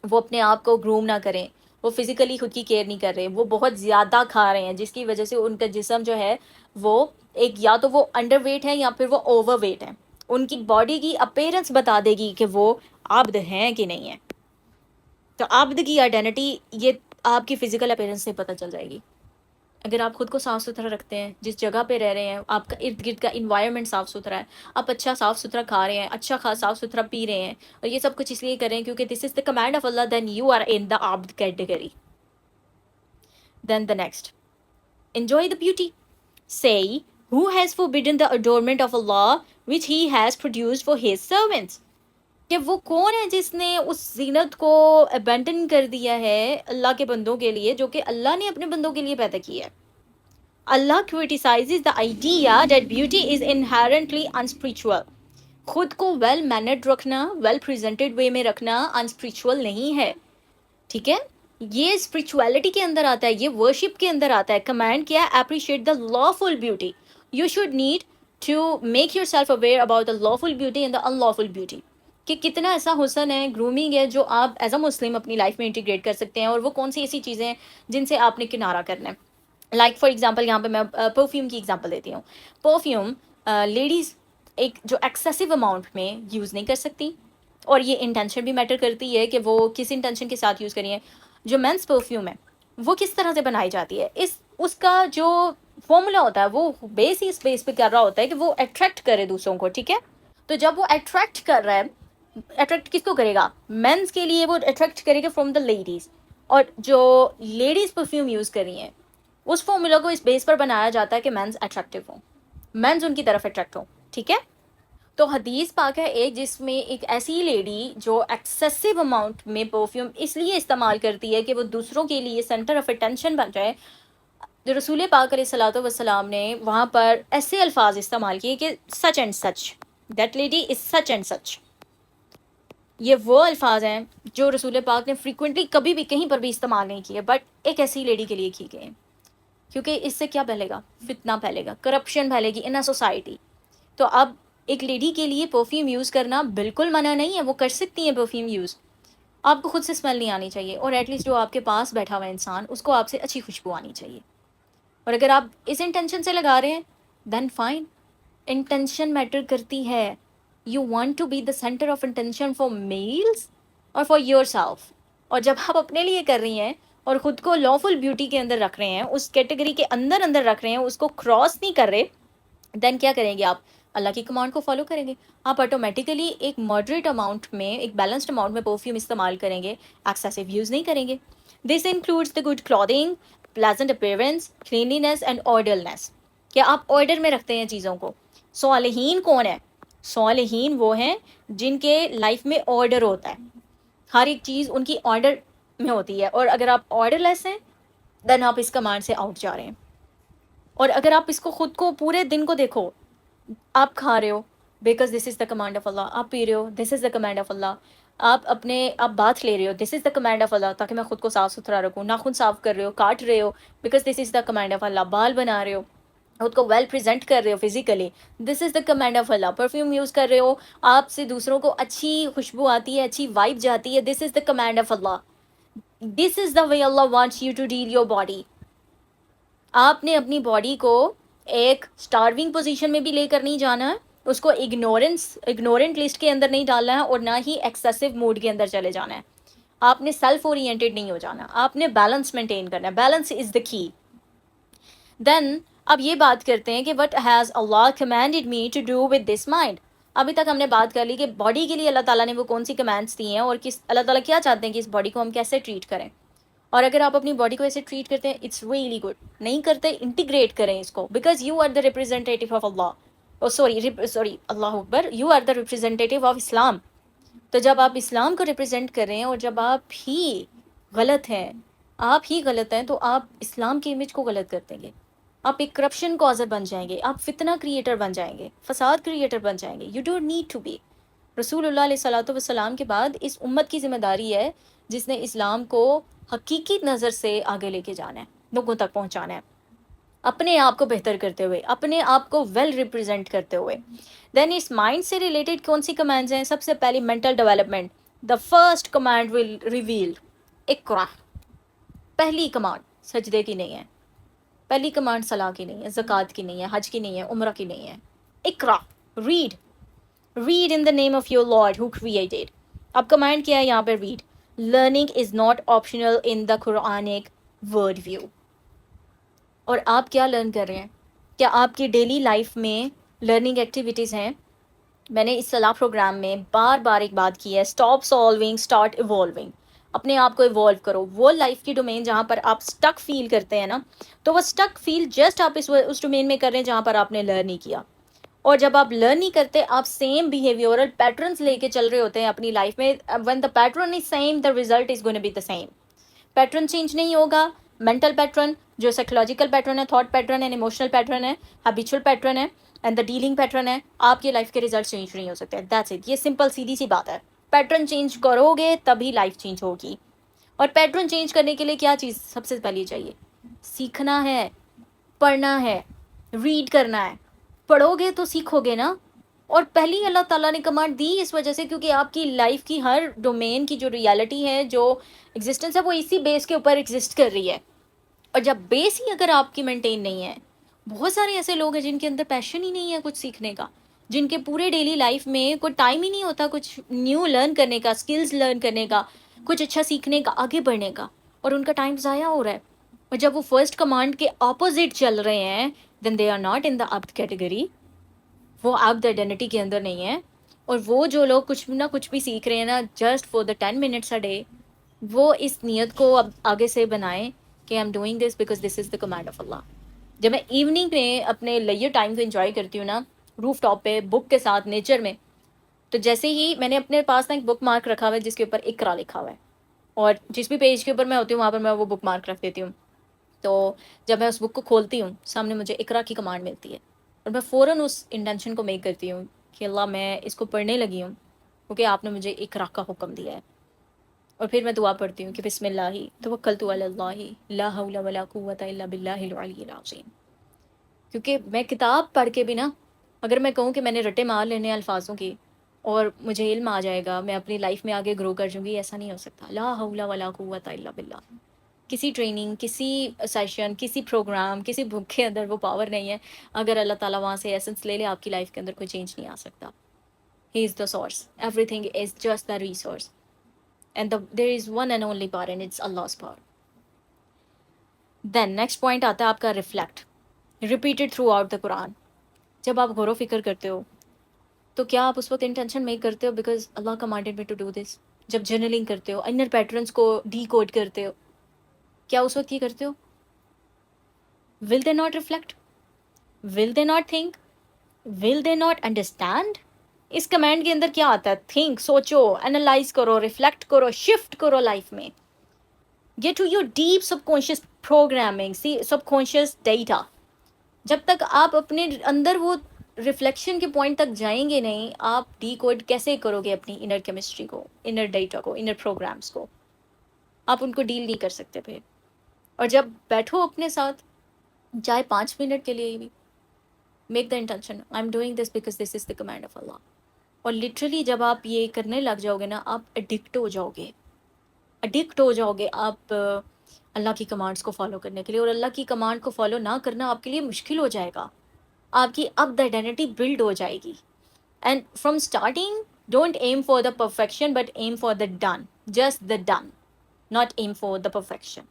وہ اپنے آپ کو گروم نہ کریں, وہ فزیکلی خود کی کیئر نہیں کر رہے, وہ بہت زیادہ کھا رہے ہیں جس کی وجہ سے ان کا جسم جو ہے وہ ایک, یا تو وہ انڈر ویٹ ہے یا پھر وہ اوور ویٹ ہے, ان کی باڈی کی اپیرنس بتا دے گی کہ وہ عابد ہیں کہ نہیں ہیں. تو عابد کی آئیڈینٹی یہ آپ کی فزیکل اپیرنس سے پتہ چل جائے گی. اگر آپ خود کو صاف ستھرا رکھتے ہیں, جس جگہ پہ رہ رہے ہیں آپ کا ارد گرد کا انوائرمنٹ صاف ستھرا ہے, آپ اچھا صاف ستھرا کھا رہے ہیں, اچھا صاف ستھرا پی رہے ہیں, اور یہ سب کچھ اس لیے کریں کیونکہ this is the command of Allah, then you are in the عابد category. Then the next, enjoy the beauty. Say, who has forbidden the adornment of Allah which he has produced for his servants? کہ وہ کون ہے جس نے اس زینت کو ابینڈن کر دیا ہے اللہ کے بندوں کے لیے, جو کہ اللہ نے اپنے بندوں کے لیے پیدا کیا ہے. اللہ criticizes the idea that beauty is inherently unspiritual. خود کو ویل مینرڈ رکھنا, ویل پریزنٹڈ وے میں رکھنا انسپریچول نہیں ہے, ٹھیک ہے. یہ اسپرچویلٹی کے اندر آتا ہے, یہ ورشپ کے اندر آتا ہے. کمانڈ کیا ہے, appreciate the lawful beauty. You should need to make yourself aware about the lawful beauty and the unlawful beauty. کہ کتنا ایسا حسن ہے, گرومنگ ہے, جو آپ ایز اے مسلم اپنی لائف میں انٹیگریٹ کر سکتے ہیں, اور وہ کون سی ایسی چیزیں ہیں جن سے آپ نے کنارہ کرنا ہے. لائک فار ایگزامپل یہاں پہ میں پرفیوم کی ایگزامپل دیتی ہوں. پرفیوم لیڈیز ایک جو ایکسیسو اماؤنٹ میں یوز نہیں کر سکتی, اور یہ انٹینشن بھی میٹر کرتی ہے کہ وہ کس انٹینشن کے ساتھ یوز کریے. جو مینس پرفیوم ہے وہ کس طرح سے بنائی جاتی ہے, اس کا جو فارمولا ہوتا ہے وہ بیس ہی اس بیس پہ کر رہا ہوتا ہے کہ وہ اٹریکٹ کرے دوسروں کو, ٹھیک ہے. تو جب وہ اٹریکٹ کر رہا ہے, اٹریکٹ کس کو کرے گا, مینس کے لیے وہ اٹریکٹ کرے گا فرام دا لیڈیز, اور جو لیڈیز پرفیوم یوز کر رہی ہیں اس فارمولا کو اس بیس پر بنایا جاتا ہے کہ مینز اٹریکٹیو ہوں، مینز ان کی طرف اٹریکٹ ہوں، ٹھیک ہے. تو حدیث پاک ہے ایک جس میں ایک ایسی لیڈی جو ایکسیسو اماؤنٹ میں پرفیوم اس لیے استعمال کرتی ہے کہ وہ دوسروں کے لیے سینٹر آف اٹینشن بن جائے. جو رسول پاک علیہ الصلوۃ والسلام نے وہاں پر ایسے الفاظ استعمال کیے کہ such and such, that lady is such and such. یہ وہ الفاظ ہیں جو رسول پاک نے فریکوینٹلی کبھی بھی کہیں پر بھی استعمال نہیں کیے، بٹ ایک ایسی لیڈی کے لیے کی گئے ہیں. کیونکہ اس سے کیا پھیلے گا؟ فتنہ پھیلے گا، کرپشن پھیلے گی ان اے سوسائٹی. تو اب ایک لیڈی کے لیے پرفیوم یوز کرنا بالکل منع نہیں ہے، وہ کر سکتی ہیں پرفیوم یوز. آپ کو خود سے اسمیل نہیں آنی چاہیے، اور ایٹ لیسٹ جو آپ کے پاس بیٹھا ہوا انسان اس کو آپ سے اچھی خوشبو آنی چاہیے. اور اگر آپ اس انٹینشن سے لگا رہے ہیں دین فائن. انٹینشن میٹر کرتی ہے. You want to be the centre of intention for males اور فار یور سیلف. اور جب آپ اپنے لیے کر رہی ہیں اور خود کو لافل بیوٹی کے اندر رکھ رہے ہیں، اس کیٹیگری کے اندر رکھ رہے ہیں، اس کو کراس نہیں کر رہے، دین کیا کریں گے آپ؟ اللہ کی کمانڈ کو فالو کریں گے. آپ آٹومیٹیکلی ایک ماڈریٹ اماؤنٹ میں، ایک بیلنسڈ اماؤنٹ میں پرفیوم استعمال کریں گے، ایکسیسو یوز نہیں کریں گے. This includes the good clothing, pleasant appearance, cleanliness and orderliness. کہ آپ آرڈر میں رکھتے ہیں چیزوں کو. صالحین کون ہے؟ صالحین وہ ہیں جن کے لائف میں آرڈر ہوتا ہے، ہر ایک چیز ان کی آرڈر میں ہوتی ہے. اور اگر آپ آرڈر لیس ہیں دین آپ اس کمانڈ سے آؤٹ جا رہے ہیں. اور اگر آپ اس کو خود کو پورے دن کو دیکھو، آپ کھا رہے ہو because this is the command of Allah, آپ پی رہے ہو دس is the command of Allah, آپ باتھ لے رہے ہو دس از دا کمانڈ آف اللہ تاکہ میں خود کو صاف ستھرا رکھوں، ناخن صاف کر رہے ہو، کاٹ رہے ہو because this is the command of Allah, بال بنا رہے ہو، خود کو ویل پریزنٹ کر رہے ہو physically, this is the command of Allah. Perfume use کر رہے ہو، آپ سے دوسروں کو اچھی خوشبو آتی ہے، اچھی وائب جاتی ہے، this is the command of Allah. This is the way Allah wants you to deal your body. آپ نے اپنی باڈی کو ایک اسٹارونگ پوزیشن میں بھی لے کر نہیں جانا ہے، اس کو اگنورنٹ لسٹ کے اندر نہیں ڈالنا ہے، اور نہ ہی ایکسیسو موڈ کے اندر چلے جانا ہے. آپ نے سیلف اورینٹیڈ نہیں ہو جانا، آپ نے بیلنس مینٹین کرنا ہے. بیلنس از دا کی. دین اب یہ بات کرتے ہیں کہ what has Allah commanded me to do with this mind. ابھی تک ہم نے بات کر لی کہ باڈی کے لیے اللہ تعالیٰ نے وہ کون سی کمینڈس دی ہیں، اور اللہ تعالیٰ کیا چاہتے ہیں کہ اس باڈی کو ہم کیسے ٹریٹ کریں. اور اگر آپ اپنی باڈی کو ایسے ٹریٹ کرتے ہیں اٹس ریئلی گڈ. نہیں کرتے انٹیگریٹ کریں اس کو، because you are the representative of Allah. Sorry اللہ اکبر، you are the representative of Islam. تو جب آپ اسلام کو ریپرزینٹ کر رہے ہیں اور جب آپ ہی غلط ہیں تو آپ اسلام کی امیج کو غلط کر دیں گے. آپ ایک کرپشن کازر بن جائیں گے، آپ فتنہ کریٹر بن جائیں گے، فساد کریٹر بن جائیں گے. You don't need to be. رسول اللہ علیہ الصلوۃ والسلام کے بعد اس امت کی ذمہ داری ہے جس نے اسلام کو حقیقی نظر سے آگے لے کے جانا ہے، لوگوں تک پہنچانا ہے، اپنے آپ کو بہتر کرتے ہوئے، اپنے آپ کو ویل ریپرزینٹ کرتے ہوئے. دین اس مائنڈ سے ریلیٹڈ کون سی کمانڈز ہیں؟ سب سے پہلی mental development. The first command will reveal اقرا. پہلی کمانڈ سجدے کی نہیں ہے، پہلی کمانڈ صلاح کی نہیں ہے، زکوٰۃ کی نہیں ہے، حج کی نہیں ہے، عمرہ کی نہیں ہے. اقرا، read in the name of your lord who created. اب کمانڈ کیا ہے یہاں پہ؟ Read. Learning is not optional in the Quranic worldview. اور آپ کیا لرن کر رہے ہیں؟ کیا آپ کی ڈیلی لائف میں لرننگ ایکٹیویٹیز ہیں؟ میں نے اس صلاح پروگرام میں بار بار ایک بات کی ہے، اسٹاپ سالونگ، اسٹارٹ ایوالونگ. اپنے آپ کو ایوالو کرو. وہ لائف کی ڈومین جہاں پر آپ اسٹک فیل کرتے ہیں نا، تو وہ اسٹک فیل جسٹ آپ اس ڈومین میں کر رہے ہیں جہاں پر آپ نے لرن نہیں کیا. اور جب آپ لرن نہیں کرتے، آپ سیم بیہیویورل پیٹرنس لے کے چل رہے ہوتے ہیں اپنی لائف میں. When the pattern is same the result is gonna be the same. Pattern change نہیں ہوگا. مینٹل پیٹرن جو سائیکولوجیکل پیٹرن ہے، تھاٹ پیٹرن ہے، ایموشنل پیٹرن ہے، ہیبیچول پیٹرن ہے اینڈ دا ڈیلنگ پیٹرن ہے، آپ کی لائف کے ریزلٹ چینج نہیں ہو سکتے. That's it. یہ سمپل سیدھی سی بات ہے. پیٹرن چینج کرو گے تبھی لائف چینج ہوگی. اور پیٹرن چینج کرنے کے لیے کیا چیز سب سے پہلے چاہیے؟ سیکھنا ہے، پڑھنا ہے، ریڈ کرنا ہے. پڑھو گے تو سیکھو گے نا. اور پہلی اللہ تعالیٰ نے کمانڈ دی اس وجہ سے کیونکہ آپ کی لائف کی ہر ڈومین کی جو ریالٹی ہے، جو ایگزسٹنس ہے، وہ اسی بیس کے اوپر ایگزسٹ کر رہی ہے. اور جب بیس ہی اگر آپ کی مینٹین نہیں ہے، بہت سارے ایسے لوگ ہیں جن کے اندر پیشن ہی نہیں ہے کچھ سیکھنے کا، جن کے پورے ڈیلی لائف میں کوئی ٹائم ہی نہیں ہوتا کچھ نیو لرن کرنے کا، اسکلز لرن کرنے کا، کچھ اچھا سیکھنے کا، آگے بڑھنے کا، اور ان کا ٹائم ضائع ہو رہا ہے. اور جب وہ فرسٹ کمانڈ کے اپوزٹ چل رہے ہیں دین they are not in the Abdul category. وہ عبد آئیڈینٹی کے اندر نہیں ہے. اور وہ جو لوگ کچھ نہ کچھ بھی سیکھ رہے ہیں نا just for the 10 minutes a day, وہ اس نیت کو اب آگے سے بنائیں کہ I am doing this because this is the command of Allah. جب میں ایوننگ میں اپنے لیجر ٹائم کو انجوائے کرتی ہوں نا روف ٹاپ پہ بک کے ساتھ نیچر میں، تو جیسے ہی میں نے اپنے پاس نا ایک بک مارک رکھا ہوا ہے جس کے اوپر اقرا لکھا ہوا ہے، اور جس بھی پیج کے اوپر میں ہوتی ہوں وہاں پر میں وہ بک مارک رکھ دیتی ہوں. تو جب میں اس بک کو کھولتی ہوں سامنے مجھے اقرا کی کمانڈ ملتی ہے، اور میں فوراً اس انٹینشن کو میک کرتی ہوں کہ اللہ میں اس کو پڑھنے لگی ہوں کیونکہ آپ نے مجھے اقرا کا حکم دیا ہے. اور پھر میں دعا پڑھتی ہوں کہ بسم اللہ توکلت علی اللہ لا حول ولا قوۃ الا باللہ العلی العظیم. کیونکہ میں کتاب پڑھ کے بھی نا، اگر میں کہوں کہ میں نے رٹے مار لینے ہیں الفاظوں کی اور مجھے علم آ جائے گا، میں اپنی لائف میں آگے گرو کر جوں گی، ایسا نہیں ہو سکتا. لا حول ولا قوۃ الا باللہ. کسی ٹریننگ، کسی سیشن، کسی پروگرام، کسی بک کے اندر وہ پاور نہیں ہے. اگر اللہ تعالیٰ وہاں سے ایسنس لے لے آپ کی لائف کے اندر کوئی چینج نہیں آ سکتا. He is the source, everything is just the resource. And there is one and only power and it's Allah's power. Then next point آتا ہے آپ کا reflect, repeated throughout the Quran. جب آپ غور و فکر کرتے ہو تو کیا آپ اس وقت انٹینشن میک کرتے ہو because Allah commanded me to do this? جب جرنلنگ کرتے ہو، انر پیٹرنس کو ڈی کوڈ کرتے ہو، کیا اس وقت یہ کرتے ہو؟ Will they not reflect? Will they not think? Will they not understand? اس کمانڈ کے اندر کیا آتا ہے؟ تھنک، سوچو، انالائز کرو، ریفلیکٹ کرو، شفٹ کرو لائف میں. Get to your deep subconscious programming, subconscious data. جب تک آپ اپنے اندر وہ ریفلیکشن کے پوائنٹ تک جائیں گے نہیں، آپ ڈی کوڈ کیسے کرو گے اپنی انر کیمسٹری کو، انر ڈیٹا کو، انر پروگرامس کو؟ آپ ان کو ڈیل نہیں کر سکتے پھر. اور جب بیٹھو اپنے ساتھ چاہے 5 منٹ کے لیے بھی، make the intention I am doing this because this is the command of Allah. اور لٹرلی جب آپ یہ کرنے لگ جاؤ گے نا، آپ ایڈکٹ ہو جاؤ گے، ایڈکٹ ہو جاؤ گے آپ اللہ کی کمانڈس کو فالو کرنے کے لیے. اور اللہ کی کمانڈ کو فالو نہ کرنا آپ کے لیے مشکل ہو جائے گا. آپ کی اب دا آئیڈینٹی بلڈ ہو جائے گی. And from starting don't aim for the perfection but aim for the done, just the done, not aim for the perfection.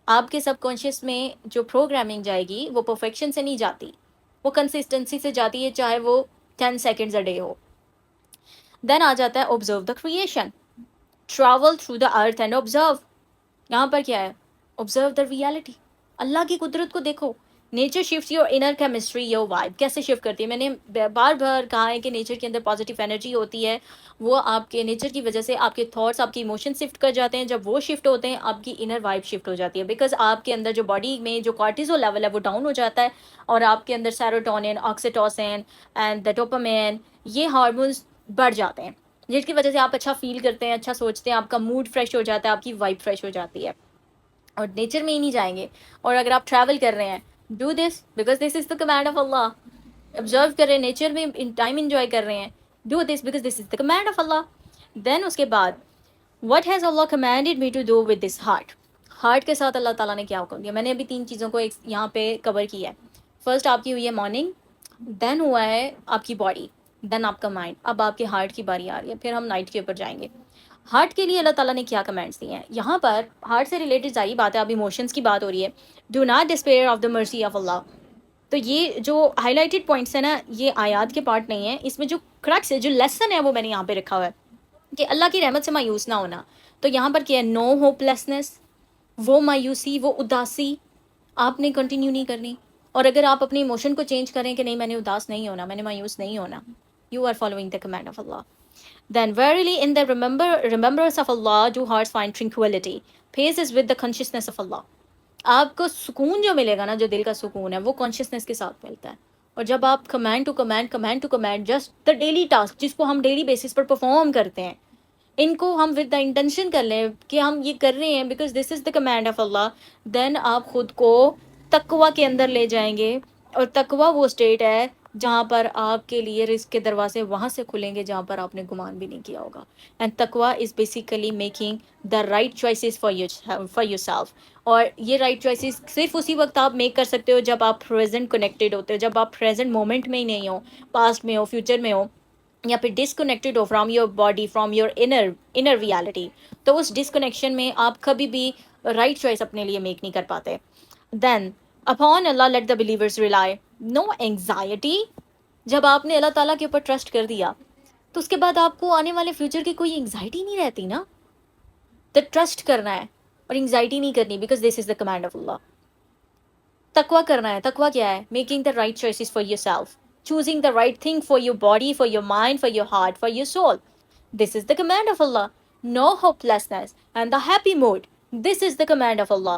آپ کے سب کانشیس میں جو پروگرامنگ جائے گی وہ پرفیکشن سے نہیں جاتی، وہ کنسسٹنسی سے جاتی ہے، چاہے وہ 10 seconds a day ہو. دین آ جاتا ہے observe the creation, travel through the earth and observe. یہاں پر کیا ہے؟ آبزرو دا ریالٹی، اللہ کی قدرت کو دیکھو. Nature shift your inner chemistry, your vibe کیسے شفٹ کرتی ہے؟ میں نے بار بار کہا ہے کہ نیچر کے اندر پازیٹیو انرجی ہوتی ہے، وہ آپ کے نیچر کی وجہ سے آپ کے تھاٹس، آپ کی ایموشن شفٹ کر جاتے ہیں. جب وہ شفٹ ہوتے ہیں آپ کی انر وائب شفٹ ہو جاتی ہے، بیکاز آپ کے اندر جو باڈی میں جو کارٹیزول لیول ہے وہ ڈاؤن ہو جاتا ہے، اور آپ کے اندر سیروٹونن، آکسیٹوسن اینڈ دا ڈوپامین، یہ ہارمونس بڑھ جاتے ہیں، جس کی وجہ سے آپ اچھا فیل کرتے ہیں، اچھا سوچتے ہیں، آپ کا موڈ فریش ہو جاتا ہے، آپ کی وائب فریش ہو جاتی ہے. اور نیچر میں ہی نہیں جائیں گے. اور اگر آپ ٹریول کر رہے ہیں، do this because this is the command of Allah. Observe کر رہے ہیں، نیچر میں ٹائم انجوائے کر رہے ہیں، do this because this is the command of Allah. Then اس کے بعد what has Allah commanded me to do with this heart. Heart کے ساتھ اللہ تعالیٰ نے کیا حکم دیا؟ میں نے ابھی 3 چیزوں کو یہاں پہ کور کیا ہے. فرسٹ آپ کی ہوئی ہے مارننگ، دین ہوا ہے آپ کی باڈی، دین آپ کا مائنڈ. اب آپ کے ہارٹ کی باری آ رہی ہے، پھر ہم نائٹ کے اوپر جائیں گے. ہارٹ کے لیے اللہ تعالیٰ نے کیا کمانڈس دیے ہیں؟ یہاں پر ہارٹ سے ریلیٹڈ ظاہری بات ہے، اب ایموشنس کی بات ہو رہی ہے. Do not despair of the mercy of اللہ. تو یہ جو ہائی لائٹڈ پوائنٹس ہیں نا، یہ آیات کے پارٹ نہیں ہیں، اس میں جو کرکس ہے، جو لیسن ہے، وہ میں نے یہاں پہ رکھا ہوا ہے کہ اللہ کی رحمت سے مایوس نہ ہونا. تو یہاں پر کیا ہے؟ نو ہوپ لیسنس، وہ مایوسی، وہ اداسی آپ نے کنٹینیو نہیں کرنی. اور اگر آپ اپنی ایموشن کو چینج کریں کہ نہیں میں نے اداس نہیں ہونا، میں نے مایوس نہیں ہونا، you are following the command of Allah. Then verily in the remembrance of Allah do hearts find tranquility. Peace is with the consciousness of Allah. آپ کو سکون جو ملے گا نا، جو دل کا سکون ہے، وہ کانشیسنس کے ساتھ ملتا ہے. اور جب آپ command to command just the daily task جس کو ہم ڈیلی بیسس پر پرفارم کرتے ہیں، ان کو ہم ود دا انٹینشن کر لیں کہ ہم یہ کر رہے ہیں because this is the command of Allah, then آپ خود کو تقوی کے اندر لے جائیں گے. اور تقوی وہ اسٹیٹ ہے جہاں پر آپ کے لیے رزق کے دروازے وہاں سے کھلیں گے جہاں پر آپ نے گمان بھی نہیں کیا ہوگا. اینڈ تقوی is basically making the right choices for yourself. اور یہ رائٹ چوائسیز صرف اسی وقت آپ میک کر سکتے ہو جب آپ پریزنٹ کنیکٹیڈ ہوتے ہو، جب آپ پریزنٹ مومنٹ میں ہی نہیں ہو، پاسٹ میں ہو، فیوچر میں ہو، یا پھر disconnected who from your body, from your inner reality. تو اس ڈسکنیکشن میں آپ کبھی بھی رائٹ چوائس اپنے لیے میک نہیں کر پاتے. Then upon Allah let the believers rely, no anxiety. جب آپ نے اللہ تعالیٰ کے اوپر ٹرسٹ کر دیا تو اس کے بعد آپ کو آنے والے فیوچر کی کوئی اینگزائٹی نہیں رہتی نا. تو ٹرسٹ کرنا ہے اور انگزائٹی نہیں کرنی, because this is the command of Allah. تقویٰ کرنا ہے. تقویٰ کیا ہے؟ Making the right choices for yourself, choosing the right thing for your body, for your mind, for your heart, for your soul. This is the command of Allah. No hopelessness and the happy mood. This is the command of Allah.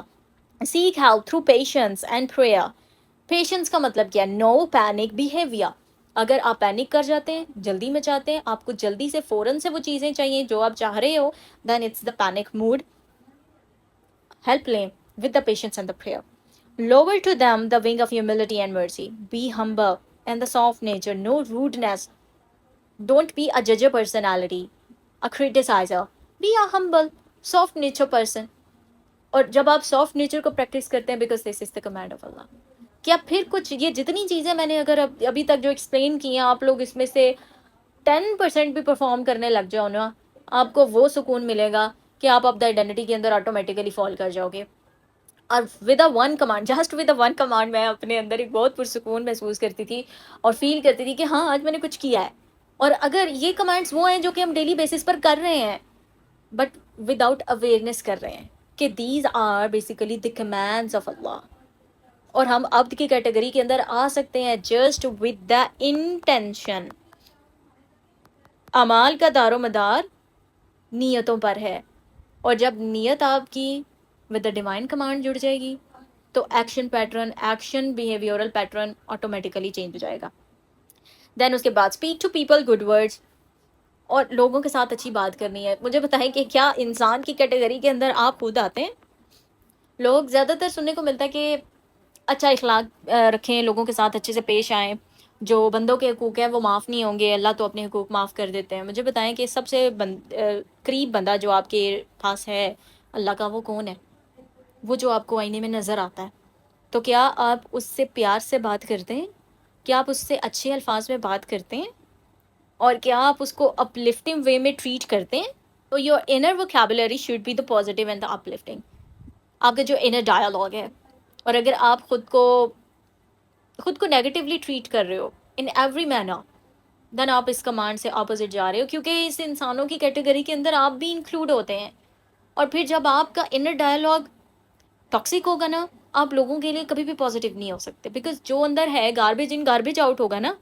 Seek help through patience and prayer. Patience کا مطلب کیا ہے؟ No panic behavior. اگر آپ پینک کر جاتے ہیں, جلدی میں چاہتے ہیں, آپ کو جلدی سے فوراً سے وہ چیزیں چاہیے جو آپ چاہ رہے ہو, then it's the panic mood. Help lame with the patience and the prayer. Lower to them the wing of humility and mercy. Be humble and the soft nature, no rudeness. Don't be a judger personality, a criticizer. Be a humble, soft nature person. اور جب آپ سافٹ نیچر کو پریکٹس کرتے ہیں, because this is the command of Allah. کیا پھر کچھ یہ جتنی چیزیں میں نے اگر ابھی تک جو ایکسپلین کی ہیں, آپ لوگ اس میں سے 10% بھی پرفارم کرنے لگ جاؤ نا, آپ کو وہ سکون ملے گا کہ آپ دا آئیڈینٹی کے اندر آٹومیٹیکلی فال کر جاؤ گے. اور with a one command, just with a one command, میں اپنے اندر ایک بہت پرسکون محسوس کرتی تھی اور فیل کرتی تھی کہ ہاں آج میں نے کچھ کیا ہے. اور اگر یہ کمانڈس وہ ہیں جو کہ ہم ڈیلی بیسس پر کر رہے ہیں بٹ وداؤٹ اویئرنیس کر رہے ہیں کہ these are basically the commands of Allah, اور ہم عبد کی کیٹیگری کے اندر آ سکتے ہیں جسٹ ود دا انٹینشن. اعمال کا دار و مدار نیتوں پر ہے, اور جب نیت آپ کی ود دا ڈیوائن کمانڈ جڑ جائے گی تو action pattern, action behavioural pattern automatically change ہو جائے گا. دین اس کے بعد speak to people good words, اور لوگوں کے ساتھ اچھی بات کرنی ہے. مجھے بتائیں کہ کیا انسان کی کیٹیگری کے اندر آپ خود آتے ہیں؟ لوگ زیادہ تر سننے کو ملتا ہے کہ اچھا اخلاق رکھیں, لوگوں کے ساتھ اچھے سے پیش آئیں, جو بندوں کے حقوق ہیں وہ معاف نہیں ہوں گے, اللہ تو اپنے حقوق معاف کر دیتے ہیں. مجھے بتائیں کہ سب سے قریب بندہ جو آپ کے پاس ہے اللہ کا, وہ کون ہے؟ وہ جو آپ کو آئینے میں نظر آتا ہے. تو کیا آپ اس سے پیار سے بات کرتے ہیں؟ کیا آپ اس سے اچھے الفاظ میں بات کرتے ہیں؟ اور کیا آپ اس کو اپ لفٹنگ وے میں ٹریٹ کرتے ہیں؟ تو your inner vocabulary should be the positive and the uplifting. آپ کا جو انر ڈائلاگ ہے, اور اگر آپ خود کو نیگیٹیولی ٹریٹ کر رہے ہو ان ایوری مینر, دین آپ اس کمانڈ سے اپوزٹ جا رہے ہو, کیونکہ اس انسانوں کی کیٹیگری کے اندر آپ بھی انکلوڈ ہوتے ہیں. اور پھر جب آپ کا انر ڈائلاگ ٹاکسک ہوگا نا, آپ لوگوں کے لیے کبھی بھی پازیٹیو نہیں ہو سکتے, بیکاز جو اندر ہے گاربیج ان گاربیج آؤٹ ہوگا نا.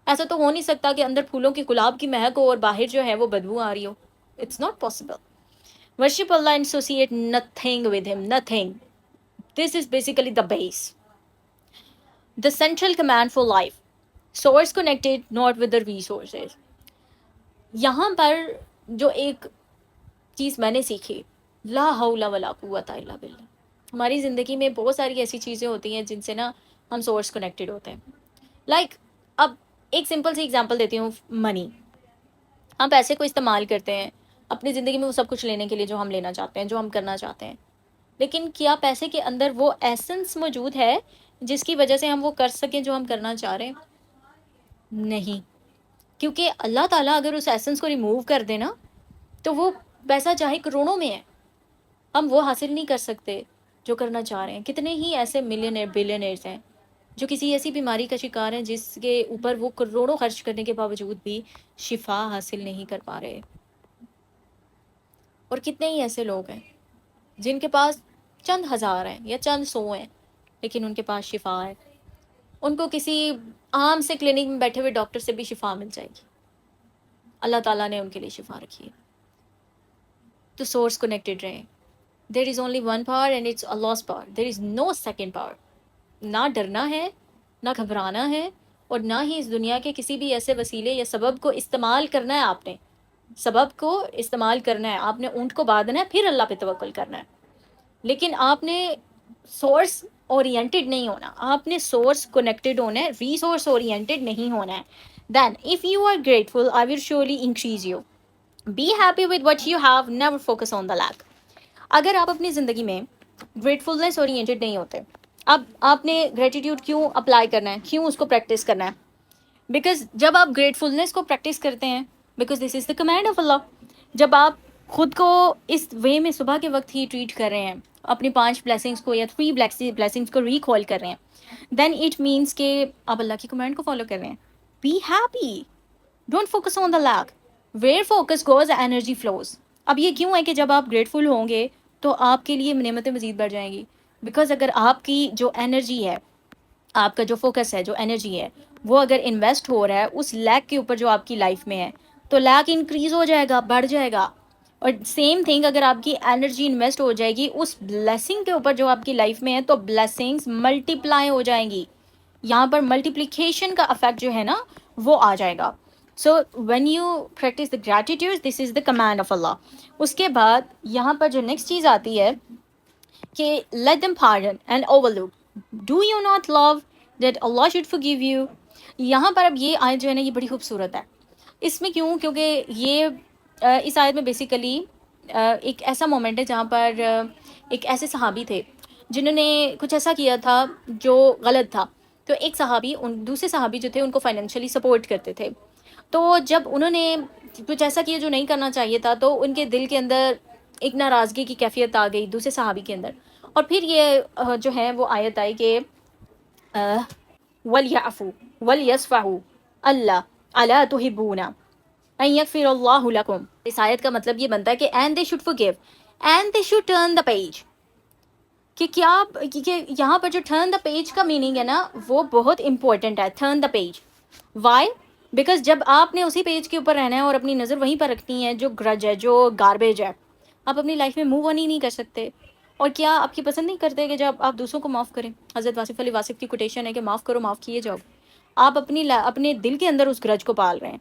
ایسا تو ہو نہیں سکتا کہ اندر پھولوں کی گلاب کی مہک ہو اور باہر جو ہے وہ بدبو آ رہی ہو. It's not possible. Worship Allah and associate nothing with him, nothing. This is basically the base, the central command for life. Source connected not with the resources. یہاں پر جو ایک چیز میں نے سیکھی, لا حول ولا قوت الا باللہ. ہماری زندگی میں بہت ساری ایسی چیزیں ہوتی ہیں جن سے نا ہم سورس کنیکٹیڈ ہوتے ہیں. لائک اب ایک سمپل سی ایگزامپل دیتی ہوں, منی. ہم پیسے کو استعمال کرتے ہیں اپنی زندگی میں وہ سب کچھ لینے کے لیے جو ہم لینا چاہتے ہیں, جو ہم کرنا چاہتے ہیں. لیکن کیا پیسے کے اندر وہ ایسنس موجود ہے جس کی وجہ سے ہم وہ کر سکیں جو ہم کرنا چاہ رہے ہیں؟ نہیں, کیونکہ اللہ تعالیٰ اگر اس ایسنس کو ریموو کر دے نا تو وہ پیسہ چاہے کروڑوں میں ہے, ہم وہ حاصل نہیں کر سکتے جو کرنا چاہ رہے ہیں. کتنے ہی ایسے ملینئر بلینئرز ہیں جو کسی ایسی بیماری کا شکار ہیں جس کے اوپر وہ کروڑوں خرچ کرنے کے باوجود بھی شفا حاصل نہیں کر پا رہے. اور کتنے ہی ایسے لوگ ہیں جن کے پاس چند ہزار ہیں یا چند سو ہیں لیکن ان کے پاس شفا ہے. ان کو کسی عام سے کلینک میں بیٹھے ہوئے ڈاکٹر سے بھی شفا مل جائے گی. اللہ تعالیٰ نے ان کے لیے شفا رکھی ہے. تو سورس کنیکٹڈ رہیں. There is only one power and it's Allah's power. There is no second power. نہ ڈرنا ہے, نہ گھبرانا ہے, اور نہ ہی اس دنیا کے کسی بھی ایسے وسیلے یا سبب کو استعمال کرنا ہے. آپ نے سبب کو استعمال کرنا ہے, آپ نے اونٹ کو باندھنا ہے, پھر اللہ پہ توکل کرنا ہے. لیکن آپ نے سورس اورینٹڈ نہیں ہونا, آپ نے سورس کنیکٹڈ ہونا ہے, ریسورس اورینٹڈ نہیں ہونا ہے. Then if you are grateful I will surely increase you. Be happy with what you have, never focus on the lack. اگر آپ اپنی زندگی میں گریٹفلنس اورینٹڈ نہیں ہوتے, اب آپ نے گریٹیٹیوڈ کیوں اپلائی کرنا ہے, کیوں اس کو پریکٹس کرنا ہے؟ بیکاز جب آپ گریٹفلنس کو پریکٹس کرتے ہیں, because this is the command of Allah. جب آپ خود کو اس وے میں صبح کے وقت ہی ٹریٹ کر رہے ہیں, اپنی 5 بلیسنگس کو یا 3 بلیسنگس کو ریکال کر رہے ہیں, دین اٹ مینس کہ آپ اللہ کی کمانڈ کو فالو کر رہے ہیں. Be happy, don't focus on the lack. Where focus goes energy flows. اب یہ کیوں ہے کہ جب آپ گریٹفل ہوں گے تو آپ کے لیے نعمتیں مزید بڑھ جائیں گی. بیکاز اگر آپ کی جو انرجی ہے، آپ کا جو فوکس ہے، جو انرجی ہے، وہ اگر انویسٹ ہو رہا ہے اس لیک کے اوپر جو آپ کی لائف میں ہے، تو لیک انکریز ہو جائے گا، بڑھ جائے گا. اور سیم تھنگ اگر آپ کی انرجی انویسٹ ہو جائے گی اس بلیسنگ کے اوپر جو آپ کی لائف میں ہے، تو بلیسنگس ملٹی پلائی ہو جائیں گی. یہاں پر ملٹیپلیکیشن کا افیکٹ جو ہے نا وہ آ جائے گا. So when you practice the gratitude, this is the command of Allah. اس کے بعد یہاں پر جو نیکسٹ چیز آتی ہے کہ let them pardon and overlook. Do you not love that Allah should forgive you؟ یہاں پر اب یہ آیت جو ہے نا یہ بڑی خوبصورت ہے. اس میں کیوں؟ کیونکہ یہ اس آیت میں بیسیکلی ایک ایسا مومنٹ ہے جہاں پر ایک ایسے صحابی تھے جنہوں نے کچھ ایسا کیا تھا جو غلط تھا. تو ایک صحابی دوسرے صحابی جو تھے ان کو فائنینشلی سپورٹ کرتے تھے. تو جب انہوں نے کچھ ایسا کیا جو نہیں کرنا چاہیے تھا تو ان کے دل کے اندر ایک ناراضگی کی کیفیت آ گئی دوسرے صحابی کے اندر. اور پھر یہ جو ہے وہ آیت آئی کہ وَلْيَعْفُوا وَلْيَصْفَحُوا اللہ الا تحبون ان یغفر اللہ لکم. اس آیت کا مطلب یہ بنتا ہے کہ and they should forgive and they should turn the page. کہ کیا کہ یہاں پر جو ٹرن دا پیج کا میننگ ہے نا وہ بہت امپورٹنٹ ہے. Turn the page why? Because جب آپ نے اسی پیج کے اوپر رہنا ہے اور اپنی نظر وہیں پر رکھنی ہے جو گرج ہے، جو گاربیج ہے، آپ اپنی لائف میں موو آن ہی نہیں کر سکتے. اور کیا آپ کی پسند نہیں کرتے کہ جب آپ دوسروں کو معاف کریں؟ حضرت واصف علی واصف کی کوٹیشن ہے کہ معاف کرو معاف کیے جاؤ. آپ اپنے دل کے اندر اس گرج کو پال رہے ہیں.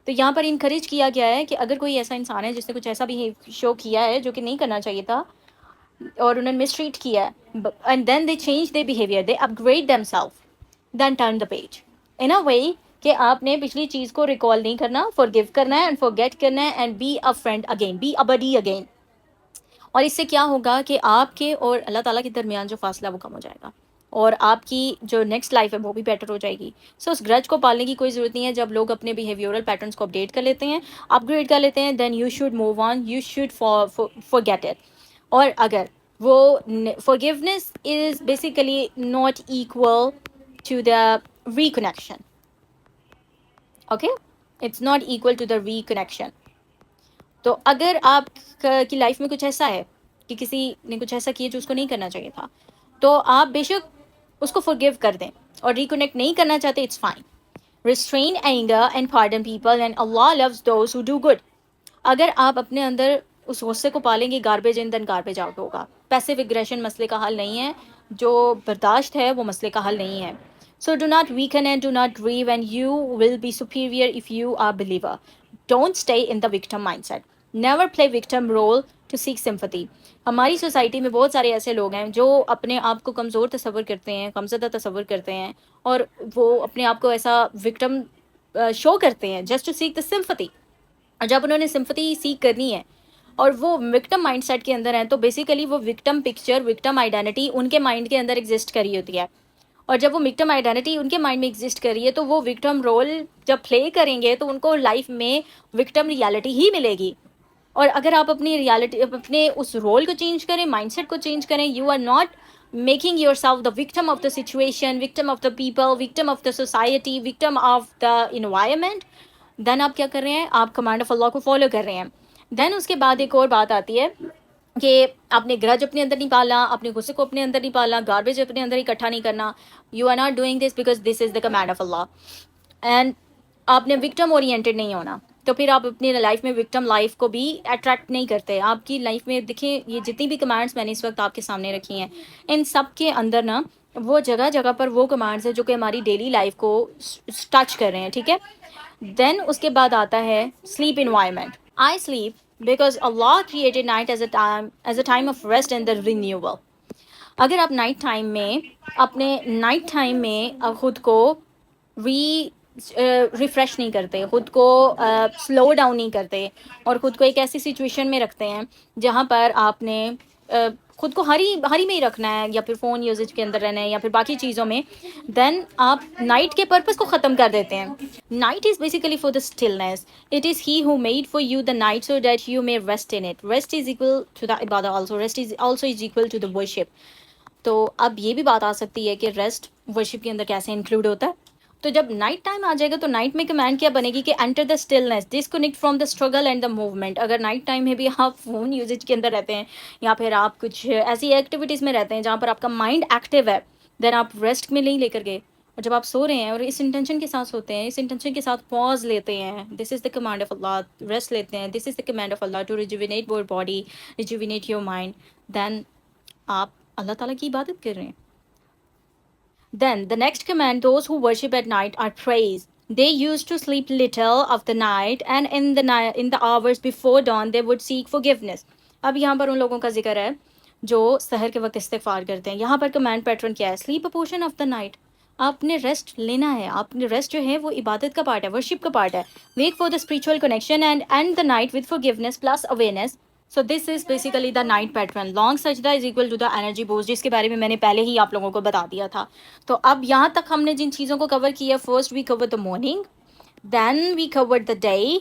تو یہاں پر انکریج کیا گیا ہے کہ اگر کوئی ایسا انسان ہے جس نے کچھ ایسا بھی شو کیا ہے جو کہ نہیں کرنا چاہیے تھا اور انہوں نے مسٹریٹ کیا ہے and then they change their behaviour, they upgrade themself, then turn the page in a way کہ آپ نے پچھلی چیز کو ریکال نہیں کرنا، فارگیو کرنا ہے اینڈ فارگیٹ کرنا ہے and be a friend again, be a buddy again. اور اس سے کیا ہوگا کہ آپ کے اور اللہ تعالیٰ کے درمیان جو فاصلہ وہ کم ہو جائے گا اور آپ کی جو نیکسٹ لائف ہے وہ بھی بیٹر ہو جائے گی. سو اس گرج کو پالنے کی کوئی ضرورت نہیں ہے. جب لوگ اپنے بیہیویورل پیٹرنس کو اپڈیٹ کر لیتے ہیں، اپ گریڈ کر لیتے ہیں، then you should move on, you should forget it. اور اگر وہ forgiveness is basically not equal to the reconnection. Okay? It's not equal to the reconnection. تو اگر آپ کی لائف میں کچھ ایسا ہے کہ کسی نے کچھ ایسا کیا جو اس کو نہیں کرنا چاہیے تھا، تو آپ بے شک اس کو forgive کر دیں. اور ریکنیکٹ نہیں کرنا چاہتے، it's fine. Restrain anger and pardon people and Allah loves those who do good. اگر آپ اپنے اندر اس غصے کو پالیں گے، گاربیج ان دین گاربیج آؤٹ ہوگا. پیسو اگریشن مسئلے کا حل نہیں ہے، جو برداشت ہے وہ مسئلے کا حل نہیں ہے. So do not weaken and do not grieve and you will be superior if you are believer. Don't stay in the victim mindset. Never play victim role to seek sympathy. ہماری سوسائٹی میں بہت سارے ایسے لوگ ہیں جو اپنے آپ کو کمزور تصور کرتے ہیں، کمزدہ تصور کرتے ہیں، اور وہ اپنے آپ کو ایسا وکٹم شو کرتے ہیں just to seek the sympathy. اور جب انہوں نے سمپتھی سیکھ کرنی ہے اور وہ وکٹم مائنڈ سیٹ کے اندر ہیں، تو بیسیکلی وہ وکٹم پکچر، وکٹم آئیڈینٹی ان کے مائنڈ کے اندر ایگزسٹ کر رہی ہوتی ہے. اور جب وہ وکٹم آئیڈینٹی ان کے مائنڈ میں ایگزسٹ کر رہی ہے تو وہ وکٹم رول جب پلے کریں گے تو ان کو لائف میں وکٹم ریالٹی ہی ملے گی. اور اگر آپ اپنی ریالٹی، اپنے اس رول کو چینج کریں، مائنڈ سیٹ کو چینج کریں، you are not making yourself the victim of the situation, victim of the people, victim of the society, victim of the environment, then آپ کیا کر رہے ہیں؟ آپ کمانڈ آف اللہ کو فالو کر رہے ہیں. دین اس کے بعد ایک اور بات آتی ہے کہ آپ نے گرج اپنے اندر نہیں پالا، اپنے غصے کو اپنے اندر نہیں پالا، گاربیج اپنے اندر اکٹھا نہیں کرنا. You are not doing this because this is the command of Allah. And آپ نے وکٹم اورینٹیڈ نہیں ہونا، تو پھر آپ اپنی لائف میں وکٹم لائف کو بھی اٹریکٹ نہیں کرتے. آپ کی لائف میں دیکھیں، یہ جتنی بھی کمانڈس میں نے اس وقت آپ کے سامنے رکھی ہیں، ان سب کے اندر نا وہ جگہ جگہ پر وہ کمانڈس ہیں جو کہ ہماری ڈیلی لائف کو ٹچ کر رہے ہیں. ٹھیک ہے. دین اس کے بعد آتا ہے slip environment. I sleep because Allah created night as a time of rest and the renewal. اگر آپ نائٹ ٹائم میں اپنے نائٹ ٹائم میں خود کو ریفریش نہیں کرتے، خود کو سلو ڈاؤن نہیں کرتے، اور خود کو ایک ایسی سچویشن میں رکھتے ہیں جہاں پر آپ نے خود کو ہری میں ہی رکھنا ہے، یا پھر فون یوزیج کے اندر رہنا ہے، یا پھر باقی چیزوں میں، دین آپ نائٹ کے پرپز کو ختم کر دیتے ہیں. Night is basically for the stillness. It is he who made for you the night so that you may rest in it. Rest is equal to the عبادہ also. Rest is also is equal to the worship. تو اب یہ بھی بات آ سکتی ہے کہ ریسٹ ورشپ کے اندر کیسے انکلوڈ ہوتا ہے. تو جب نائٹ ٹائم آ جائے گا تو نائٹ میں کمانڈ کیا بنے گی کہ enter the stillness, disconnect from the struggle and the movement. اگر نائٹ ٹائم میں بھی آپ فون یوزیج کے اندر رہتے ہیں یا پھر آپ کچھ ایسی ایکٹیویٹیز میں رہتے ہیں جہاں پر آپ کا مائنڈ ایکٹیو ہے، دین آپ ریسٹ میں نہیں لے کر گئے. اور جب آپ سو رہے ہیں اور اس انٹینشن کے ساتھ سوتے ہیں، اس انٹینشن کے ساتھ پاز لیتے ہیں، this is the command of Allah, rest لیتے ہیں، this is the command of Allah to rejuvenate your body, rejuvenate your mind, then آپ اللہ تعالیٰ کی عبادت کر رہے ہیں. Then the next command, those who worship at night are praised. They used to sleep little of the night, and in the night, in the hours before dawn, they would seek forgiveness. اب یہاں پر ان لوگوں کا ذکر ہے جو سحر کے وقت استغفار کرتے ہیں. یہاں پر کمانڈ پیٹرن کیا ہے؟ Slip a portion of the night. آپ نے ریسٹ لینا ہے. آپ نے ریسٹ جو ہے وہ عبادت کا پارٹ ہے، ورشپ کا پارٹ ہے. Wake for the spiritual connection and end the night with forgiveness plus awareness. So this is basically the night pattern. Long سجدہ is equal to the energy boost, جس کے بارے میں نے پہلے ہی آپ لوگوں کو بتا دیا تھا. تو اب یہاں تک ہم نے جن چیزوں کو کور کیا، first we cover the morning, then we cover the day,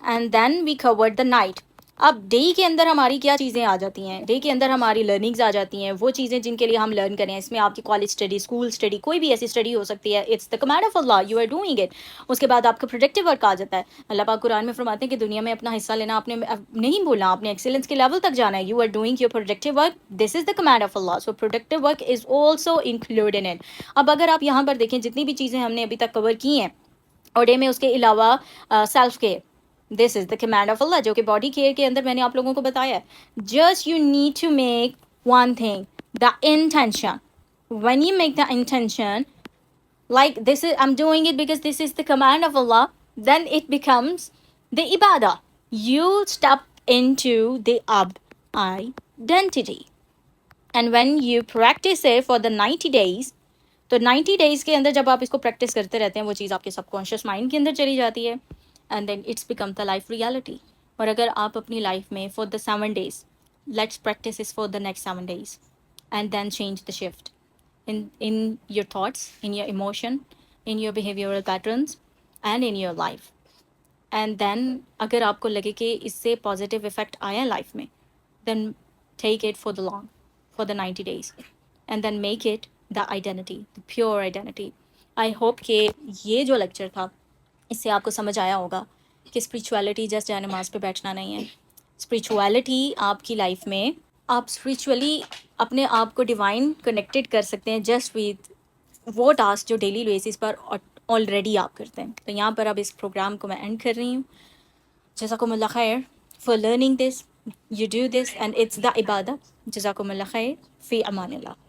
and then we cover the night. اب ڈے کے اندر ہماری کیا چیزیں آ جاتی ہیں؟ ڈے کے اندر ہماری لرننگز آ جاتی ہیں، وہ چیزیں جن کے لیے ہم لرن کریں. اس میں آپ کی کالج اسٹڈی، اسکول اسٹڈی، کوئی بھی ایسی اسٹڈی ہو سکتی ہے. It's the command of Allah, you are doing it. اس کے بعد آپ کا پروڈکٹیو ورک آ جاتا ہے. اللہ پاک قرآن میں فرماتے ہیں کہ دنیا میں اپنا حصہ لینا، آپ نے نہیں بولنا، آپ نے ایکسیلنس کے لیول تک جانا ہے. You are doing your productive work, this is the command of Allah. So productive work is also include in it. اب اگر آپ یہاں پر دیکھیں جتنی بھی چیزیں ہم نے ابھی تک کور کی ہیں، اور ڈے میں اس کے علاوہ self care, this is the command of Allah, جو کہ باڈی کیئر کے اندر میں نے آپ لوگوں کو بتایا ہے. Just you need to make one thing, the intention. When you make the intention like this is, I'm doing it because this is the command of Allah, then it becomes the ibadah. You step into the identity, and when you practice it for the 90 days, تو 90 days کے اندر جب آپ اس کو پریکٹس کرتے رہتے ہیں، وہ چیز آپ کے سب کانشیس مائنڈ کے اندر چلی جاتی ہے، and then it's become the life reality. اور اگر آپ اپنی لائف میں for the 7 days، let's practice اس for the next 7 days, and then change the shift in your thoughts, in your emotion, in your behavioral patterns, and in your life. And then اگر آپ کو لگے کہ اس سے پازیٹیو افیکٹ آیا لائف میں، then take it for the 90 days, and then make it the identity, the pure identity. I hope کہ یہ جو لیکچر تھا اس سے آپ کو سمجھ آیا ہوگا کہ اسپریچویلٹی جسٹ جائے نماز پہ بیٹھنا نہیں ہے. اسپریچویلٹی آپ کی لائف میں، آپ اسپریچولی اپنے آپ کو ڈیوائن کنیکٹڈ کر سکتے ہیں جسٹ وتھ وہ ٹاسک جو ڈیلی بیسس پر آلریڈی آپ کرتے ہیں. تو یہاں پر اب اس پروگرام کو میں اینڈ کر رہی ہوں. جزاکم اللہ خیر for learning this. You do this and it's the عبادہ. جزاکم اللہ خیر. فی امان اللہ.